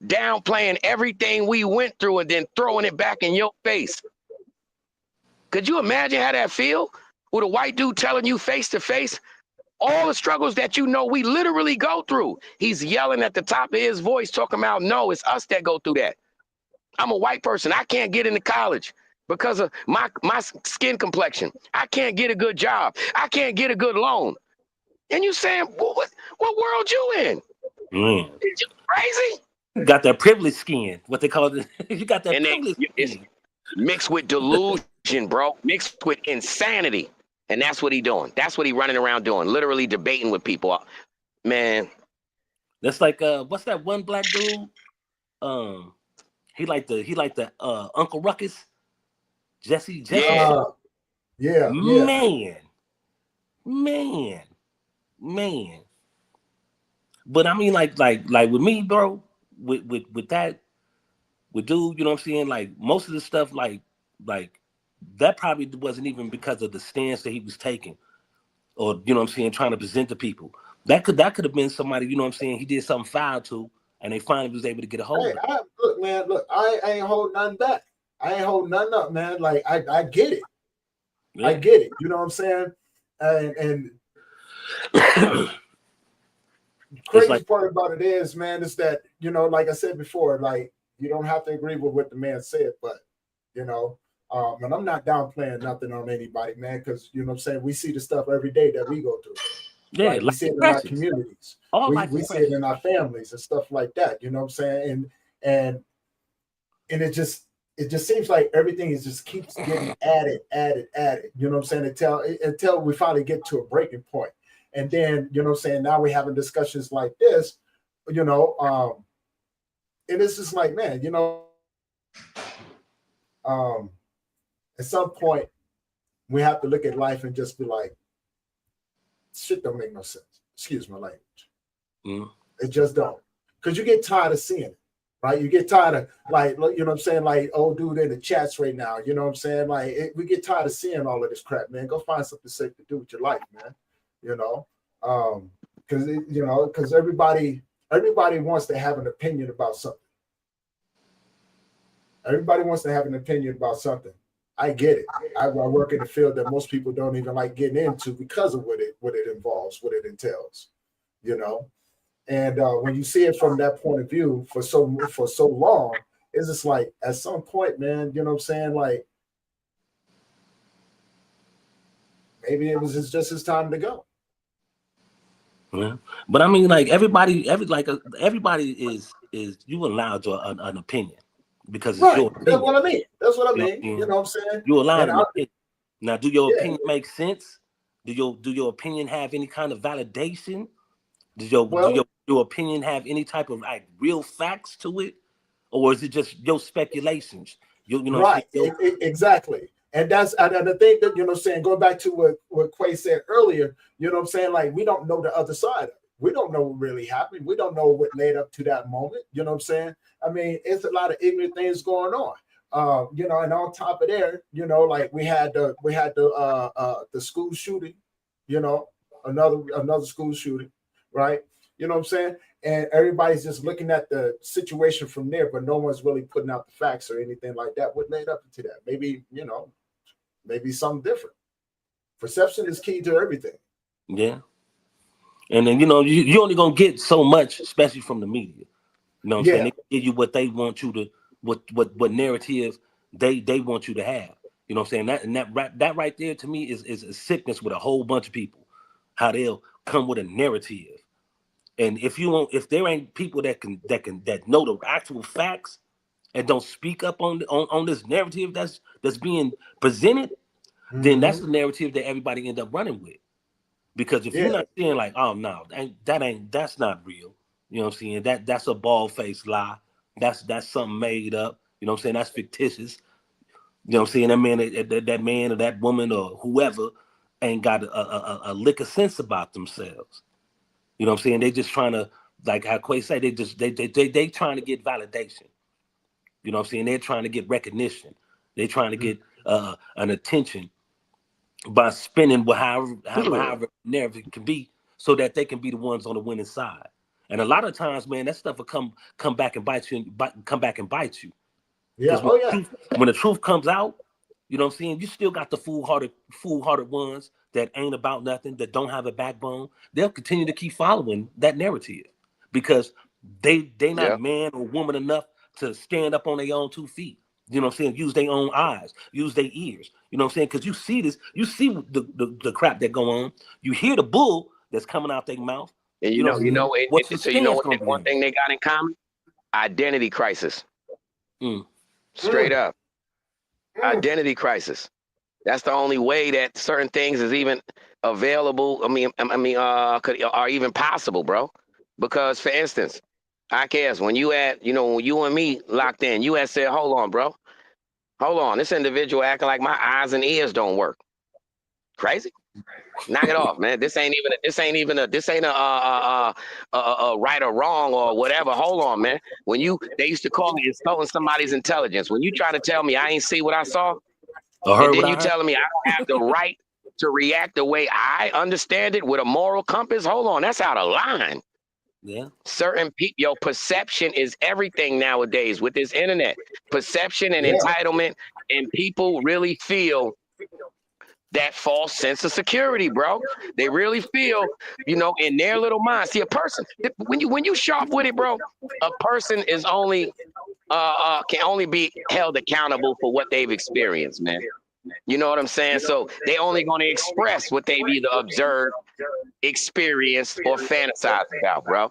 C: downplaying everything we went through and then throwing it back in your face. Could you imagine how that feel? With a white dude telling you face to face all the struggles that we literally go through. He's yelling at the top of his voice, talking about, no, it's us that go through that. I'm a white person. I can't get into college. because of my skin complexion. I can't get a good job. I can't get a good loan. And you saying, what world you in?
A: Man.
C: You crazy?
A: You got that privileged skin, what they call it. You got that
C: And then
A: privileged
C: it's
A: skin.
C: mixed with delusion, bro. Mixed with insanity. And that's what he doing. That's what he running around doing. Literally debating with people. Man,
A: That's like what's that one black dude? Um, he like the Uncle Ruckus, Jesse
C: yeah.
A: Smoke.
B: Yeah.
A: Man, man, man. But I mean, like with me, bro, with that, with dude, you know what I'm saying? Like most of the stuff, like that probably wasn't even because of the stance that he was taking, or you know what I'm saying, trying to present to people. That could have been somebody, you know what I'm saying, he did something foul to, and they finally was able to get a hold
B: Hey,
A: of it.
B: look, man, look, I ain't holding nothing back. I ain't holding nothing up, man. Like I get it. I
A: Yeah.
B: get it. You know what I'm saying? And
A: It's like,
B: crazy part about it is, man, is that, like I said before, like you don't have to agree with what the man said, but you know, and I'm not downplaying nothing on anybody, man, because you know what I'm saying, we see the stuff every day that we go through,
A: yeah,
B: right? We
A: life
B: see
A: is
B: it in our
A: precious.
B: communities,
A: All
B: we
A: life is
B: we see it
A: precious,
B: in our
A: bro.
B: families and stuff like that, you know what I'm saying? And and it just seems like everything is just keeps getting added. You know what I'm saying? Until we finally get to a breaking point. And then, you know what I'm saying, now we're having discussions like this, you know, and it's just like, man, at some point we have to look at life and just be like, shit don't make no sense. Excuse my language.
A: Mm.
B: It just don't. Because you get tired of seeing it, right? You get tired of, like, you know what I'm saying? Like, old dude in the chats right now, you know what I'm saying? Like, we get tired of seeing all of this crap, man. Go find something safe to do with your life, man. You know? Because everybody wants to have an opinion about something. Everybody wants to have an opinion about something. I get it. I work in a field that most people don't even like getting into because of what it involves, what it entails, you know. And when you see it from that point of view for so long, it's just like at some point, man, you know what I'm saying? Like maybe it's just his time to go.
A: Yeah. But I mean, like everybody is you allowed your an opinion because it's
B: Right.
A: your
B: That's
A: opinion.
B: what I mean. That's what I
A: You know
B: mean.
A: what I
B: You
A: mean?
B: know what I'm saying?
A: You allowed
B: And
A: an
B: I,
A: opinion. Now, do your
B: yeah,
A: opinion make sense? Do your opinion have any kind of validation? Do your opinion have any type of like real facts to it, or is it just your speculations? You know what I'm
B: right.
A: saying? Yo,
B: Exactly. And that's and the thing that, you know what I'm saying, going back to what Quay said earlier, you know what I'm saying? Like, we don't know the other side of it. We don't know what really happened. We don't know what led up to that moment. You know what I'm saying? I mean, it's a lot of ignorant things going on. And on top of there, like we had the school shooting, another school shooting, right? You know what I'm saying? And everybody's just looking at the situation from there, but no one's really putting out the facts or anything like that. What led up to that? Maybe something different. Perception is key to everything.
A: yeah. And then you only gonna get so much, especially from the media. You know what I'm saying?
B: Yeah,
A: They give you what they want you to, what narrative they want you to have. You know what I'm saying? That right there to me is a sickness with a whole bunch of people. How they'll come with a narrative, and if there ain't people that know the actual facts and don't speak up on this narrative that's being presented, then that's
B: hmm
A: the narrative that everybody end up running with. Because if you're
B: yeah,
A: not saying like, oh no, that's not real, you know what I'm saying? That's a bald faced lie. That's something made up. You know what I'm saying? That's fictitious. You know what I'm saying? That man or that woman or whoever ain't got a lick of sense about themselves. You know what I'm saying? They just trying to, like how Quay say, they trying to get validation. You know what I'm saying? They're trying to get recognition. They're trying to get an attention by spinning however narrative can be, so that they can be the ones on the winning side. And a lot of times, man, that stuff will come back and bite you, come back and bite you.
B: yeah.
A: Because
B: Oh yeah,
A: when the truth comes out, you know what I'm saying, you still got the foolhardy ones that ain't about nothing, that don't have a backbone. They'll continue to keep following that narrative because they not
C: Yep.
A: man or woman enough to stand up on their own 2 feet. You know what I'm saying? Use their own eyes, use their ears. You know what I'm saying? Because you see this, you see the crap that go on. You hear the bull that's coming out their mouth.
C: And
A: You know what I'm saying? What's the
C: so you know
A: stance
C: what?
A: going to
C: One
A: be?
C: thing they got in common: identity crisis.
A: Mm.
C: Straight up,
B: Mm.
C: identity crisis. That's the only way that certain things is even available. Are even possible, bro. Because, for instance, I guess when you when you and me locked in, you had said, "Hold on, bro. Hold on. This individual acting like my eyes and ears don't work. Crazy." Knock it off, man. This ain't a right or wrong or whatever. Hold on, man. They used to call me insulting somebody's intelligence. When you try to tell me I ain't see what I saw,
A: I
C: and
A: heard what
C: then
A: I
C: you
A: heard.
C: telling me I don't have the right to react the way I understand it with a moral compass. Hold on, that's out of line.
A: Yeah.
C: Certain people, your perception is everything nowadays with this internet. Perception and
B: Yeah.
C: entitlement, and people really feel that false sense of security, bro. They really feel, in their little mind. See, a person when you sharp with it, bro, a person is only can only be held accountable for what they've experienced, man. You know what I'm saying? So they only going to express what they've either observed, experienced, or fantasized about, bro.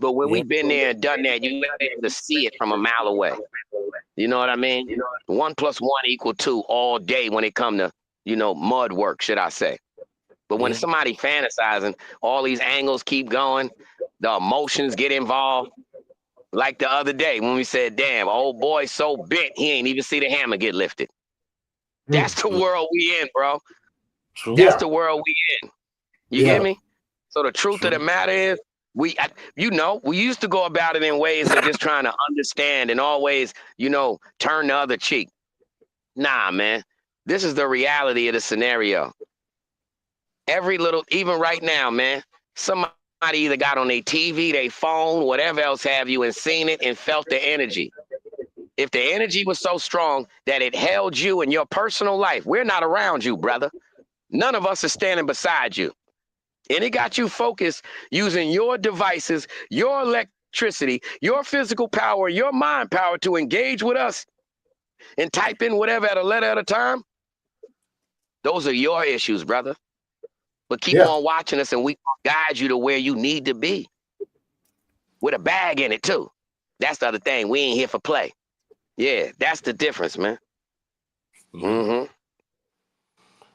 C: But when
A: Yeah.
C: we've been there and done that, you're able to see it from a mile away. You know what I mean? 1+1 = 2 all day when it come to, mud work, should I say. But when
A: Yeah.
C: somebody fantasizing, all these angles keep going, the emotions get involved. Like the other day when we said, damn, old boy so bent, he ain't even see the hammer get lifted.
B: Mm.
C: That's the world we in, bro.
A: True.
C: That's
B: Yeah.
C: the world we in. You get
B: Yeah.
C: me? So the truth of the
A: True.
C: matter is, we used to go about it in ways of just trying to understand and always, turn the other cheek. Nah, man. This is the reality of the scenario. Even right now, man, somebody either got on their TV, their phone, whatever else have you, and seen it and felt the energy. If the energy was so strong that it held you in your personal life, we're not around you, brother. None of us are standing beside you. And it got you focused using your devices, your electricity, your physical power, your mind power to engage with us and type in whatever at a letter at a time. Those are your issues, brother. But keep
B: Yeah.
C: on watching us and we guide you to where you need to be with a bag in it, too. That's the other thing. We ain't here for play. Yeah, that's the difference, man.
A: Mhm.
C: Mm-hmm.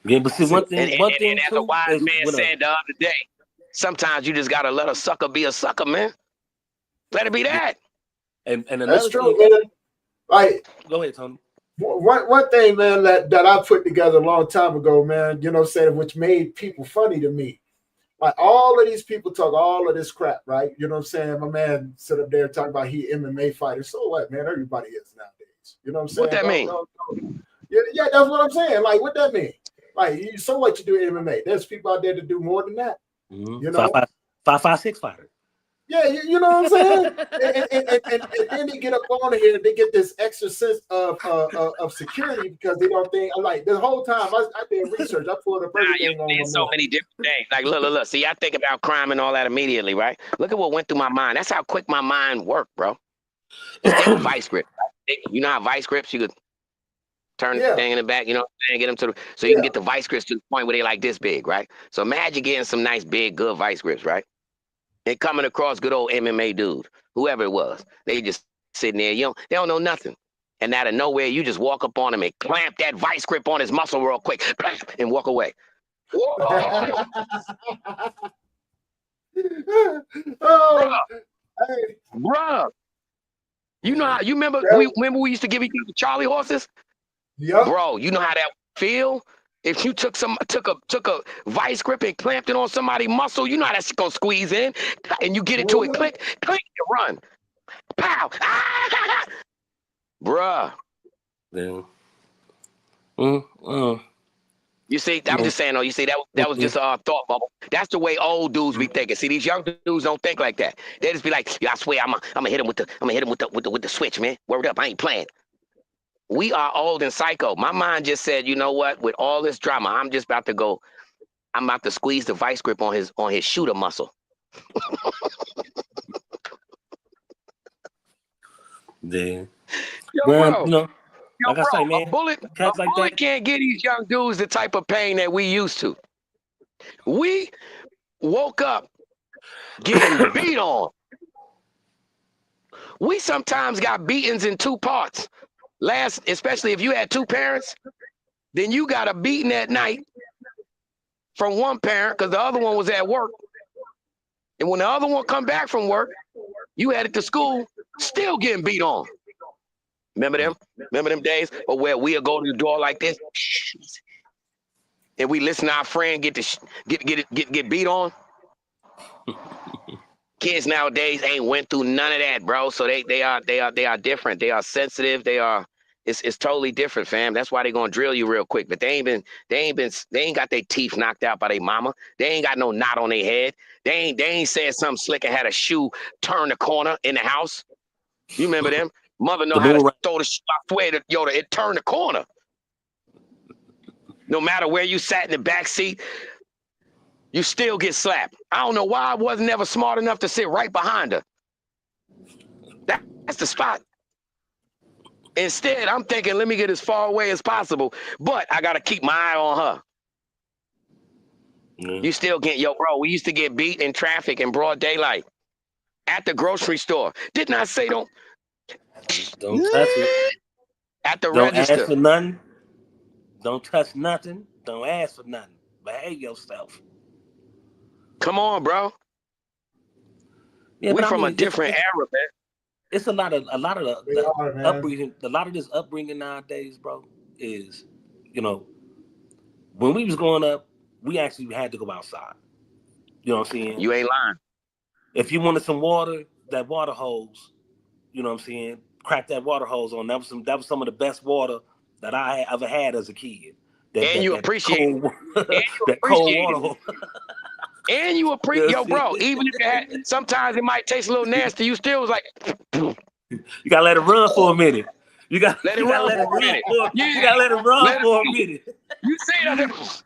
A: Yeah, but see,
C: And,
A: one thing
C: as a
A: too
C: wise
A: is
C: man
A: when a
C: said the other day, sometimes you just got to let a sucker be a sucker, man. Let it be
A: yeah,
C: that.
A: and
B: That's
A: another
B: true,
A: thing.
B: man. Like
A: Go ahead, Tony.
B: one thing, man, that I put together a long time ago, man, saying which made people funny to me. Like all of these people talk all of this crap, right? You know what I'm saying? My man sit up there talking about he MMA fighter. So what, man? Everybody is nowadays. You know what I'm
C: What
B: saying?
C: that mean?
B: Yeah, yeah, that's what I'm saying. Like, what that mean? Like, so what you do MMA? There's people out there to do more than that.
A: Mm-hmm.
B: You know?
A: 5.56 fighter.
B: Yeah, you know what I'm saying? And then they get up on here, they get this extra sense of security because they don't think like the whole time I did research, I pulled up
C: You're
B: everything on
C: saying
B: my
C: so
B: man.
C: many different things. Like, look. See, I think about crime and all that immediately, right? Look at what went through my mind. That's how quick my mind worked, bro. Just take a vice grip. You know how vice grips, you could turn the
B: Yeah,
C: thing in the back, and get them so you can
B: yeah.
C: get the vice grips to the point where they like this big, right? So imagine getting some nice, big, good vice grips, right? And coming across good old MMA dude, whoever it was. They just sitting there, they don't know nothing. And out of nowhere, you just walk up on him and clamp that vice grip on his muscle real quick, and walk away. Whoa,
B: Oh,
C: bruh,
B: hey,
C: bruh. You know how you remember
B: that,
C: we used to give each other Charlie horses?
B: yep.
C: Bro, you know how that feel? If you took a vice grip and clamped it on somebody's muscle, you know how that's gonna squeeze in, and you get it to it,
B: Mhm.
C: click, you run. Pow! Ah! Bruh.
A: Yeah. Mm-hmm.
C: You see, I'm
A: Yeah.
C: just saying, you see, that was
A: Mm-hmm.
C: just a thought bubble. That's the way old dudes be thinking. See, these young dudes don't think like that. They just be like, yeah, I swear, I'm gonna hit him with the switch, man. Word up, I ain't playing. We are old and psycho. My mind just said, you know what? With all this drama, I'm about to squeeze the vice grip on his shooter muscle.
A: Yeah.
C: Yo,
A: Well,
C: bro.
A: Like I say,
C: bro,
A: man,
C: a
A: cats like
C: bullet
A: that.
C: can't get these young dudes the type of pain that we used to. We woke up getting beat on. We sometimes got beatings in two parts. Especially if you had two parents, then you got a beating at night from one parent because the other one was at work. And when the other one come back from work, you headed to school, still getting beat on. Remember them? Remember them days? Or where we'll go to the door like this, and we listen to our friend get beat on. Kids nowadays ain't went through none of that, bro. So they are different. They are sensitive. It's totally different, fam. That's why they gonna drill you real quick. But they ain't got their teeth knocked out by their mama. They ain't got no knot on their head. They ain't said something slick and had a shoe turn the corner in the house. You remember them? Mother know
A: The
C: how to
A: boomerang.
C: throw the shoe. I swear that it turned the corner. No matter where you sat in the back seat, you still get slapped. I don't know why I wasn't ever smart enough to sit right behind her. That's the spot. Instead, I'm thinking, let me get as far away as possible, but I got to keep my eye on her. You still get, bro, we used to get beat in traffic in broad daylight at the grocery store. Didn't I say don't
A: touch it.
C: at the
A: Don't
C: register?
A: ask for nothing. Don't touch nothing. Don't ask for nothing. Behave yourself.
C: Come on, bro.
A: Yeah,
C: We
A: but I
C: from a
A: mean,
C: different era, man.
A: it's a lot of
B: They
A: the
B: are, man.
A: upbringing. A lot of this upbringing nowadays, bro, is when we was growing up, we actually had to go outside. You know what I'm saying?
C: You ain't lying.
A: If you wanted some water, that water hose, you know what I'm saying? Crack that water hose on. That was some of the best water that I ever had as a kid.
C: And you
A: That
C: appreciate
A: cold
C: it.
A: that cold water hose.
C: And you appreciate, bro, even if it had, sometimes it might taste a little nasty, you still was like,
A: You gotta let it run for a minute. You gotta
C: let it
A: let
C: run
A: it
C: for a
A: run
C: minute.
A: for
C: Yeah,
A: you gotta let it run for a minute.
C: You say that.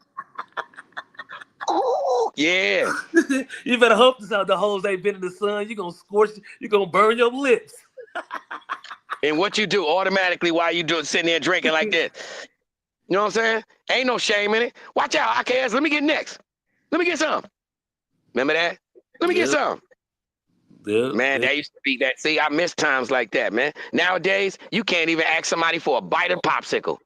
C: Yeah.
A: You better hope the hose ain't been in the sun. You're gonna scorch, you're gonna burn your lips.
C: And what you do automatically while you sitting there drinking like this. You know what I'm saying? Ain't no shame in it. Watch out, IKS. Let me get next. Let me get some. Remember that? Let me get some. Man, that used to be that. See, I miss times like that, man. Nowadays, you can't even ask somebody for a bite of popsicle.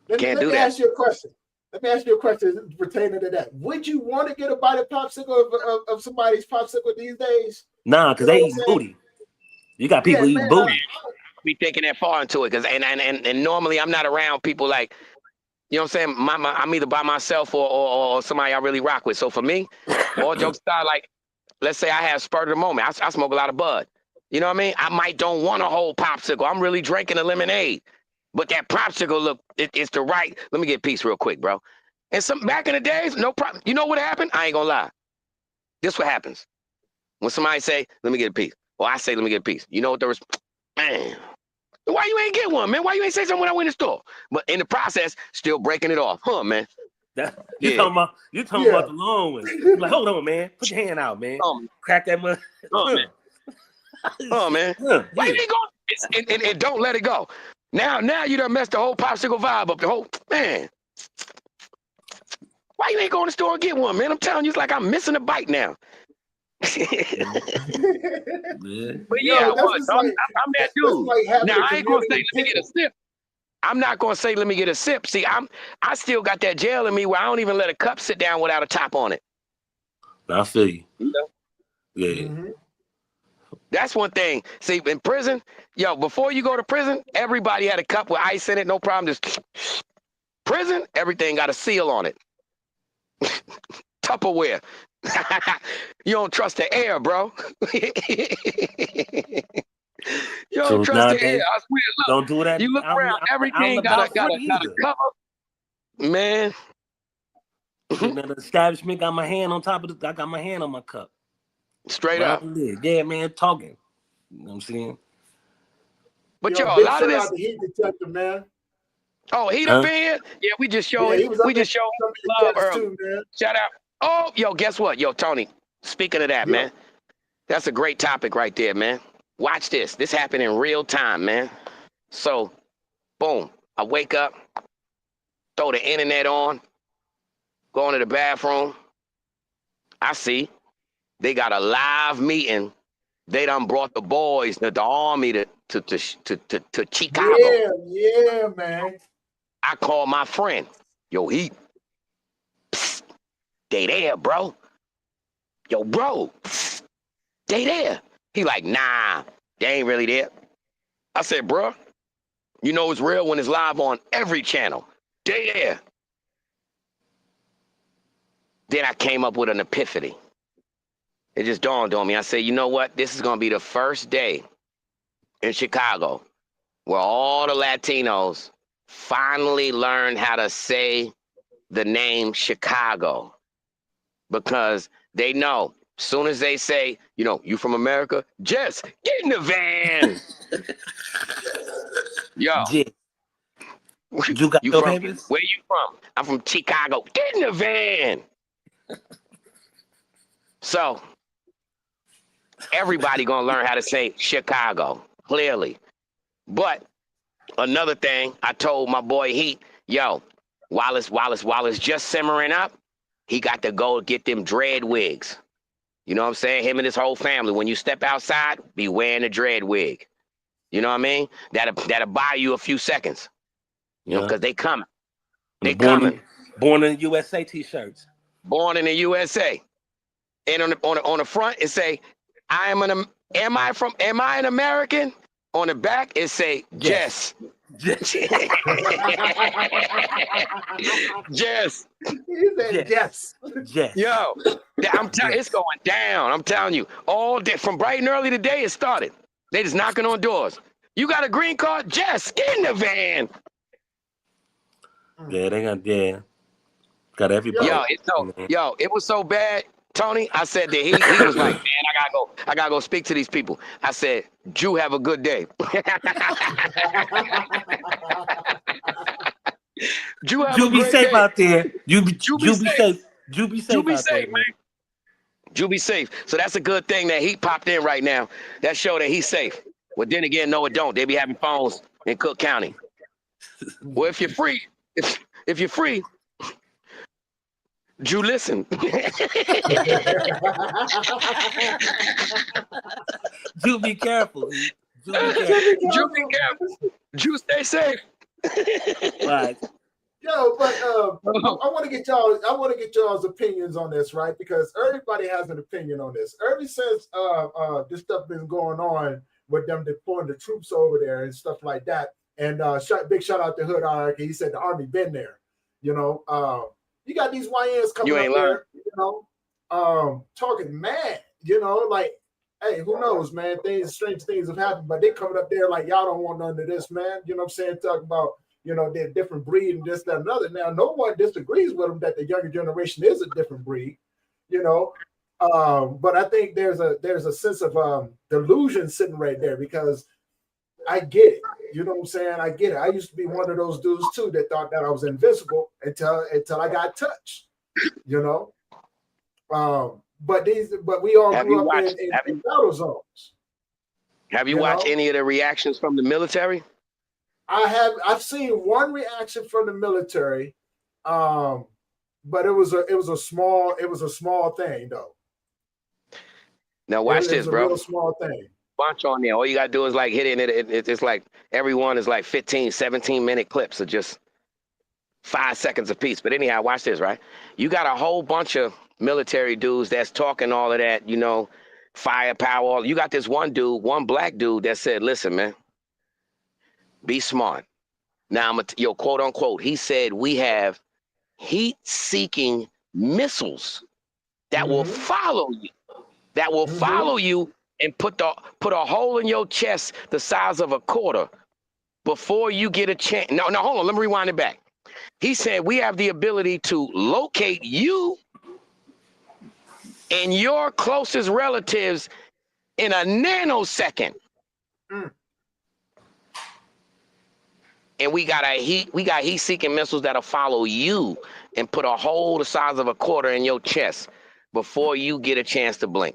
B: Let me ask you a question. Let me ask you a question pertaining to that. Would you want to get a bite of popsicle of somebody's popsicle these days?
A: Nah, because they eat booty. You got people eating booty.
C: Be thinking that far into it, because and normally I'm not around people like, you know what I'm saying? I'm either by myself or somebody I really rock with. So for me, all jokes aside, like, let's say I have spur of the moment. I smoke a lot of bud. You know what I mean? I don't want a whole popsicle. I'm really drinking a lemonade. But that popsicle, look, it's the right. Let me get a piece real quick, bro. And some back in the days, no problem. You know what happened? I ain't gonna lie. This what happens. When somebody say, let me get a piece. Or I say, let me get a piece. You know what there was? Man, why you ain't get one, man? Why you ain't say something when I went in the store? But in the process, still breaking it off. Huh, man?
A: You talking about the long one. You're like, hold on, man. Put your hand out, man. Crack that mud.
C: Man. Oh, man. Why you ain't going? And don't let it go. Now you done messed the whole popsicle vibe up. The whole, man. Why you ain't going to the store and get one, man? I'm telling you, it's like I'm missing a bite now. But yeah, I was. I'm that dude. Now I ain't gonna say let me get a sip. I'm not gonna say let me get a sip. See, I still got that gel in me where I don't even let a cup sit down without a top on it.
A: I feel you. Yeah.
B: Mm-hmm.
C: That's one thing. See, in prison, before you go to prison, everybody had a cup with ice in it, no problem. Just prison, everything got a seal on it. Tupperware. You don't trust the air, bro. You don't trust the air. I swear. Look,
A: don't do that.
C: You look around, everything got a cover. Man.
A: The establishment got my hand on top of I got my hand on my cup.
C: Straight up.
A: Yeah, man, talking. You know what I'm saying?
C: But a lot of this.
B: The heat detector, man.
C: Oh, heat up in here? Yeah, we just showed love earlier. Shout out. Oh, guess what? Tony, speaking of that, man, that's a great topic right there, man. Watch this. This happened in real time, man. So, boom. I wake up, throw the internet on, go into the bathroom. I see they got a live meeting. They done brought the boys, the army to Chicago.
B: Yeah, man.
C: I call my friend. Yo, psst, they there, bro. Yo, bro, psst, they there. He like, nah, they ain't really there. I said, bro, you know it's real when it's live on every channel. They there. Then I came up with an epiphany. It just dawned on me. I said, you know what? This is going to be the first day in Chicago where all the Latinos finally learn how to say the name Chicago, because they know as soon as they say, you know, you from America, Jess, get in the van. Yo,
A: Jit. You got
C: you
A: your
C: from,
A: papers?
C: where you from? I'm from Chicago. Get in the van. So everybody gonna learn how to say Chicago, clearly. But another thing, I told my boy Heat, yo, while it's just simmering up, he got to go get them dread wigs. You know what I'm saying? Him and his whole family. When you step outside, be wearing a dread wig. You know what I mean? That'll buy you a few seconds. You know,
A: Yeah.
C: because they coming.
A: And
C: They coming.
A: born in USA t-shirts.
C: Born in the USA. And on the front it say, am I an American? On the back it say
A: Yes.
C: Jess. Jess.
B: He said yes.
A: Yes.
C: Yo, it's going down. I'm telling you, all day from bright and early today it started. They just knocking on doors. You got a green card? Jess, get in the van.
A: Yeah, they got everybody.
C: It was so bad, Tony. I said that he was like, man, I gotta go speak to these people. I said, Drew, have a good day. Drew, have
A: You
C: a
A: be
C: great
A: safe
C: day.
A: out there. You be
C: safe.
A: safe out there, man.
C: You be safe. So that's a good thing that he popped in right now. That show that he's safe. Well, then again, no, it don't. They be having phones in Cook County. Well, if you're free, if you're free, Drew, listen.
A: You be careful. You be careful.
C: Drew, be careful. Drew, stay safe.
A: Right.
B: Yo, but I want to get y'all's opinions on this, right? Because everybody has an opinion on this. Ever since this stuff been going on with them deploying the troops over there and stuff like that. And big shout out to Hood Hierarchy. He said the Army been there. You know, you got these YNs coming up there, you know, talking mad, you know, like, hey, who knows, man? Strange things have happened, but they coming up there like, y'all don't want none of this, man. You know what I'm saying? Talking about, you know, they're different breed and this, that, and another. Now, no one disagrees with them that the younger generation is a different breed, you know. But I think there's a sense of delusion sitting right there, because I get it. You know what I'm saying? I get it. I used to be one of those dudes too that thought that I was invincible until I got touched. You know. But we all grew up in battle zones.
C: Have you watched any of the reactions from the military?
B: I've seen one reaction from the military, but it was a small thing though.
C: Now watch this, bro.
B: It was a real small thing.
C: Bunch on there. All you gotta do is like hit it. It's like everyone is like 15, 17-minute clips of just 5 seconds apiece. But anyhow, watch this, right? You got a whole bunch of military dudes that's talking all of that, you know, firepower. You got this one dude, one black dude that said, listen, man, be smart. Now, quote unquote, he said we have heat-seeking missiles that will follow you, follow you and put a hole in your chest the size of a quarter before you get a chance. No, hold on. Let me rewind it back. He said we have the ability to locate you and your closest relatives in a nanosecond. And we got heat-seeking missiles that'll follow you and put a hole the size of a quarter in your chest before you get a chance to blink.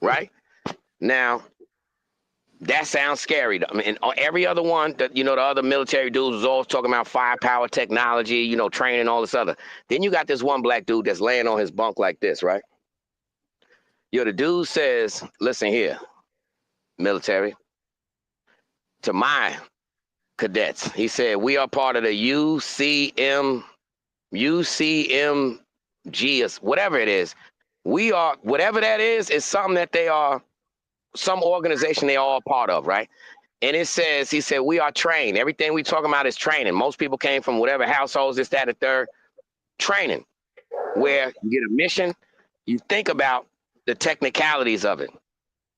C: Right? Now, That sounds scary. I mean, every other one, that the other military dudes was always talking about firepower technology, training, all this other. Then you got this one black dude that's laying on his bunk like this, right? The dude says, listen here, military, to my cadets. He said, we are part of the UCMG, or whatever it is. We are, whatever that is something that they are, some organization they are all part of, right? And it says, he said, we are trained. Everything we talking about is training. Most people came from whatever households, this, that, and third. Training, where you get a mission, you think about the technicalities of it.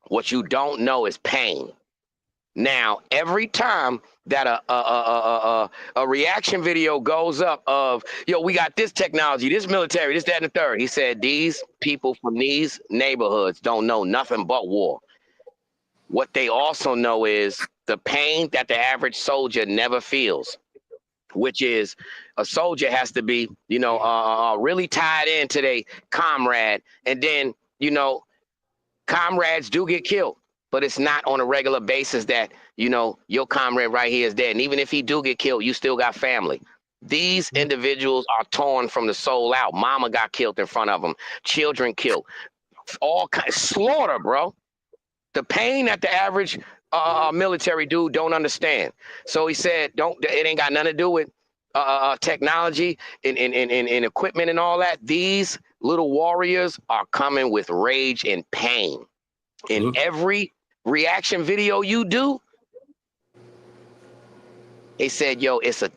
C: What you don't know is pain. Now, every time that a reaction video goes up of, we got this technology, this military, this, that, and the third. He said, these people from these neighborhoods don't know nothing but war. What they also know is the pain that the average soldier never feels, which is a soldier has to be, really tied into their comrade. And then, comrades do get killed, but it's not on a regular basis that, your comrade right here is dead. And even if he do get killed, you still got family. These individuals are torn from the soul out. Mama got killed in front of them. Children killed. All kinds slaughter, bro. The pain that the average military dude don't understand. So he said, it ain't got nothing to do with technology and equipment and all that. These little warriors are coming with rage and pain. In every reaction video you do, they said, yo, it's a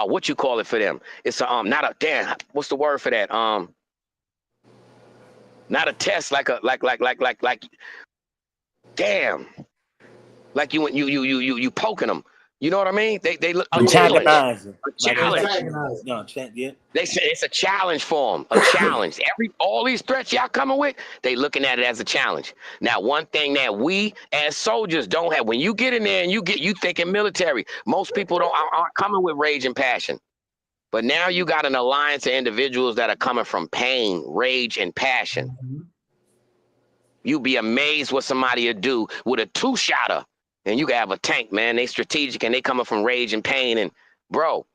C: what you call it for them? It's a not a damn. What's the word for that? Not a test, like damn, like you poking them. You know what I mean? They look a challenge.
A: No, yeah.
C: They say it's a challenge for them. A challenge. All these threats y'all coming with, they looking at it as a challenge. Now, one thing that we as soldiers don't have, when you get in there and you thinking military, most people aren't coming with rage and passion. But now you got an alliance of individuals that are coming from pain, rage, and passion. You'd be amazed what somebody would do with a 2-shotter. And you can have a tank, man. They strategic and they coming from rage and pain. And bro,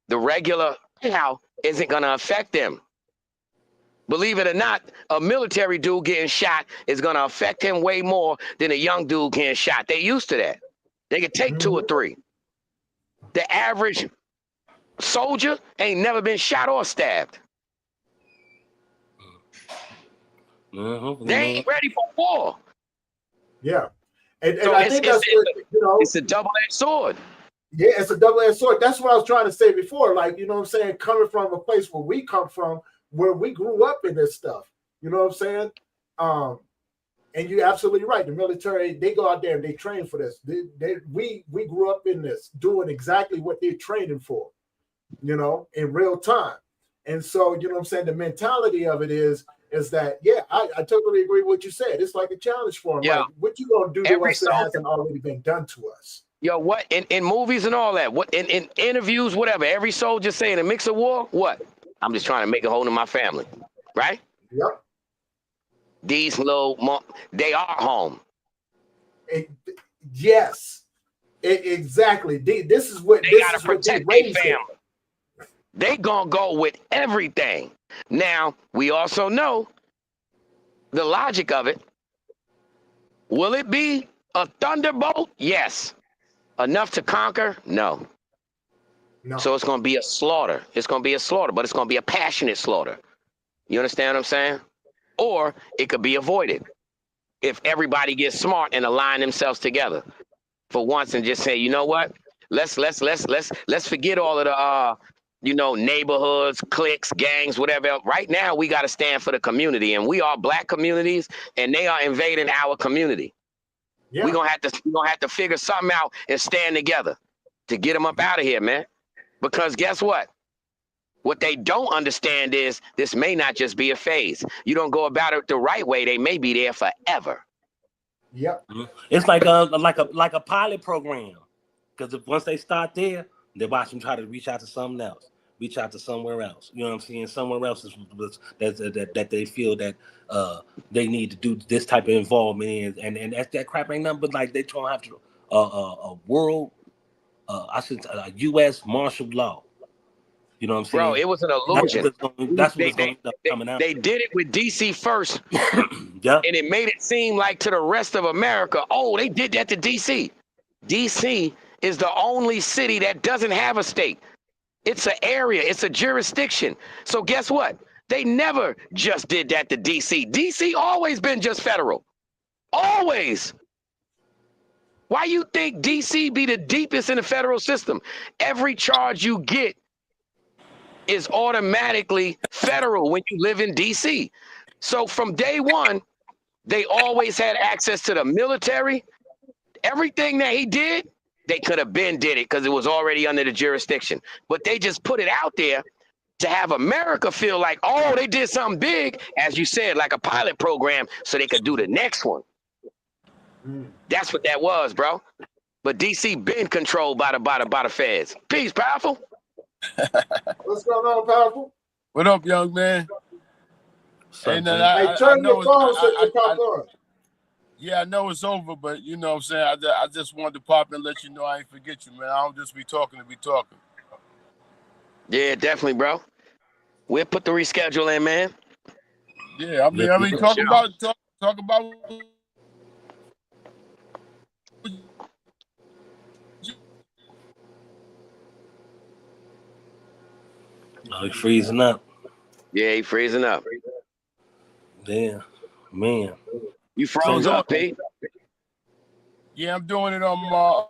C: the regular how isn't gonna affect them. Believe it or not, a military dude getting shot is gonna affect him way more than a young dude getting shot. They used to that. They could take 2 or 3. The average soldier ain't never been shot or stabbed. They ain't ready for war.
B: Yeah. And so I think that's what,
C: it's a double-edged sword.
B: Yeah, it's a double-edged sword. That's what I was trying to say before. Like, you know what I'm saying? Coming from a place where we come from, where we grew up in this stuff. You know what I'm saying? And you're absolutely right. The military, they go out there and they train for this. We grew up in this, doing exactly what they're training for, in real time. And so, you know what I'm saying? The mentality of it is that, yeah, I totally agree with what you said. It's like a challenge for them.
C: Yeah.
B: Like, what you gonna do to us that hasn't already been done to us?
C: Yo, what in movies and all that? What in interviews, whatever? Every soldier saying a mix of war. What? I'm just trying to make a home in my family, right?
B: Yep.
C: These they are home.
B: Yes, exactly. This is what
C: they gotta protect their family. They gonna go with everything. Now, we also know the logic of it. Will it be a thunderbolt? Yes. Enough to conquer? No. So it's going to be a slaughter. It's going to be a slaughter, but it's going to be a passionate slaughter. You understand what I'm saying? Or it could be avoided if everybody gets smart and align themselves together for once and just say, you know what? Let's forget all of the neighborhoods, cliques, gangs, whatever. Right now, we got to stand for the community, and we are black communities, and they are invading our community. Yeah. We're gonna have to figure something out and stand together to get them up out of here, man. Because guess what? What they don't understand is this may not just be a phase. You don't go about it the right way, they may be there forever.
B: Yep.
A: It's like a pilot program. Because once they start there, they watch them try to reach out to something else. reach out to somewhere else. You know what I'm saying? Somewhere else that they feel that they need to do this type of involvement in, and that crap ain't nothing but like they trying to have to a world, a U.S. martial law. You know what I'm saying?
C: Bro, it was an illusion.
A: That's what it's going to end up coming out.
C: They did it with DC first,
A: Yep.
C: and it made it seem like to the rest of America, oh, they did that to DC. DC is the only city that doesn't have a state. It's an area. It's a jurisdiction. So guess what? They never just did that to DC. DC always been just federal. Always. Why you think DC be the deepest in the federal system? Every charge you get is automatically federal when you live in DC. So from day one, they always had access to the military. Everything that he did, they could have been did it because it was already under the jurisdiction. But they just put it out there to have America feel like, oh, they did something big, as you said, like a pilot program, so they could do the next one. That's what that was, bro. But DC been controlled by the feds. Peace, Powerful.
B: What's going on, Powerful?
E: What up, young man?
B: Hey, turn your phone so you pop on.
E: Yeah, I know it's over, but you know what I'm saying? I just wanted to pop and let you know I ain't forget you, man. I don't just be talking to be talking.
C: Yeah, definitely, bro. We'll put the reschedule in, man.
E: Yeah, I mean, talk about.
A: Oh, he's freezing up.
C: Yeah, he freezing up.
A: Yeah, man.
C: You froze up, P.
E: Yeah, I'm doing it on my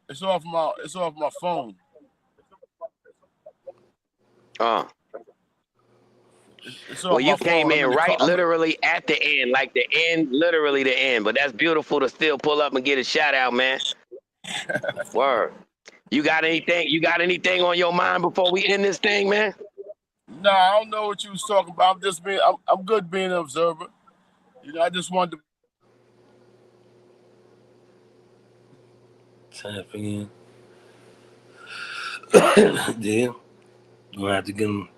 E: it's off my phone.
C: Well, you came in right literally at the end, like the end, literally the end. But that's beautiful to still pull up and get a shout out, man. Word. You got anything? You got anything on your mind before we end this thing, man?
E: No, I don't know what you was talking about. I'm good being an observer. You know, I just wanted to
A: tap in. Yeah. We'll have to get him.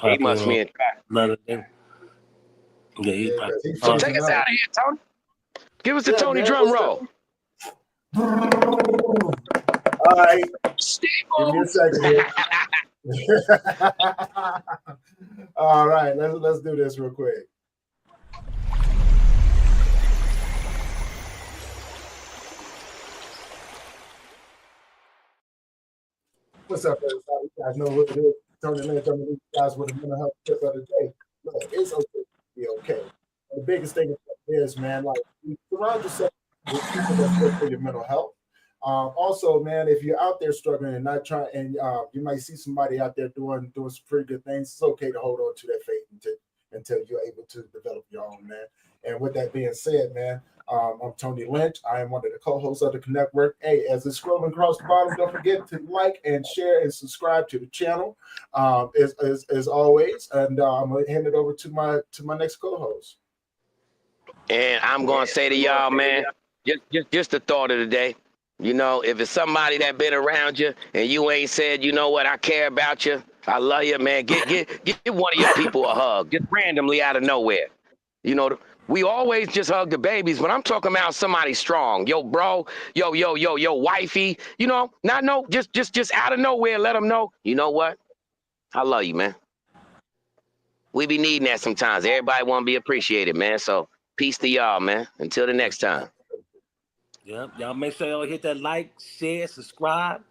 C: He must be in
A: another day. Yeah,
C: so take us out of here, Tony. Give us the Tony drum roll.
B: All right. Give me a second here. All right, let's do this real quick. What's up, everybody? You guys know what it is. Tony Lynch, I'm going to leave you guys with a mental health tip of the day. Look, it's okay to be okay. And the biggest thing is, man, like, you surround yourself with people that's good for your mental health. Also, man, if you're out there struggling and not trying, and you might see somebody out there doing some pretty good things, it's okay to hold on to that faith until you're able to develop your own, man. And with that being said, man, I'm Tony Lynch. I am one of the co-hosts of the connectwork. Hey, as it's scrolling across the bottom, don't forget to like and share and subscribe to the channel, as always. And I'm gonna hand it over to my next co-host.
C: And I'm gonna say to y'all, man, just the thought of the day. You know, if it's somebody that been around you and you ain't said, you know what, I care about you, I love you, man, get one of your people a hug, just randomly out of nowhere. You know, we always just hug the babies, but I'm talking about somebody strong. Yo, bro, yo, wifey, you know, just out of nowhere, let them know, you know what, I love you, man. We be needing that sometimes. Everybody want to be appreciated, man. So peace to y'all, man. Until the next time.
A: Yep, y'all make sure y'all hit that like, share, subscribe.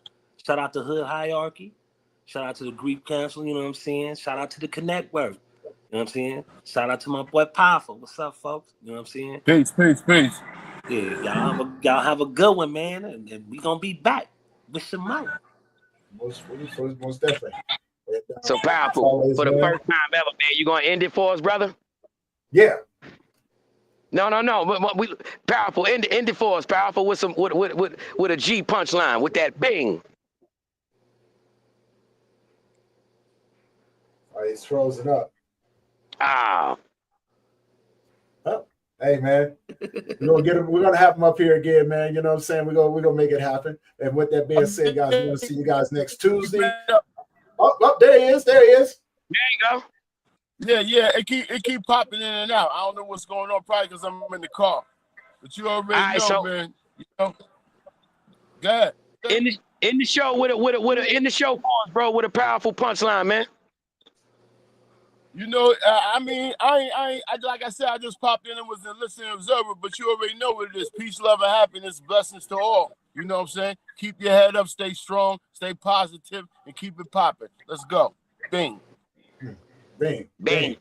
A: Shout out to Hood Hierarchy. Shout out to the Grief Council, you know what I'm saying? Shout out to the Connectwork, you know what I'm saying? Shout out to my boy Powerful. What's up, folks? You know what I'm saying?
E: Peace.
A: Yeah, y'all have a good one, man. And we gonna be back with some more.
B: Most definitely.
C: So Powerful, always, for the first time ever, man, you gonna end it for us, brother?
B: Yeah.
C: No. We Powerful, end it for us, Powerful, with some with a G punchline, with that bing.
B: All right, he's frozen up.
C: Ah.
B: Oh, hey, man. We're gonna have him up here again, man. You know what I'm saying? We're gonna make it happen. And with that being said, guys, we're gonna see you guys next Tuesday. Oh, there he is. There he is.
C: There you go.
E: Yeah. It keep popping in and out. I don't know what's going on, probably because I'm in the car. But you already
C: All right,
E: know,
C: so
E: man. You know. Go ahead.
C: in the show with a in the show pause, bro, with a powerful punchline, man.
E: You know, I mean, I like I said, I just popped in and was a listening observer, but you already know what it is. Peace, love, and happiness, blessings to all. You know what I'm saying? Keep your head up, stay strong, stay positive, and keep it popping. Let's go. Bing.
B: Bing.
C: Bang.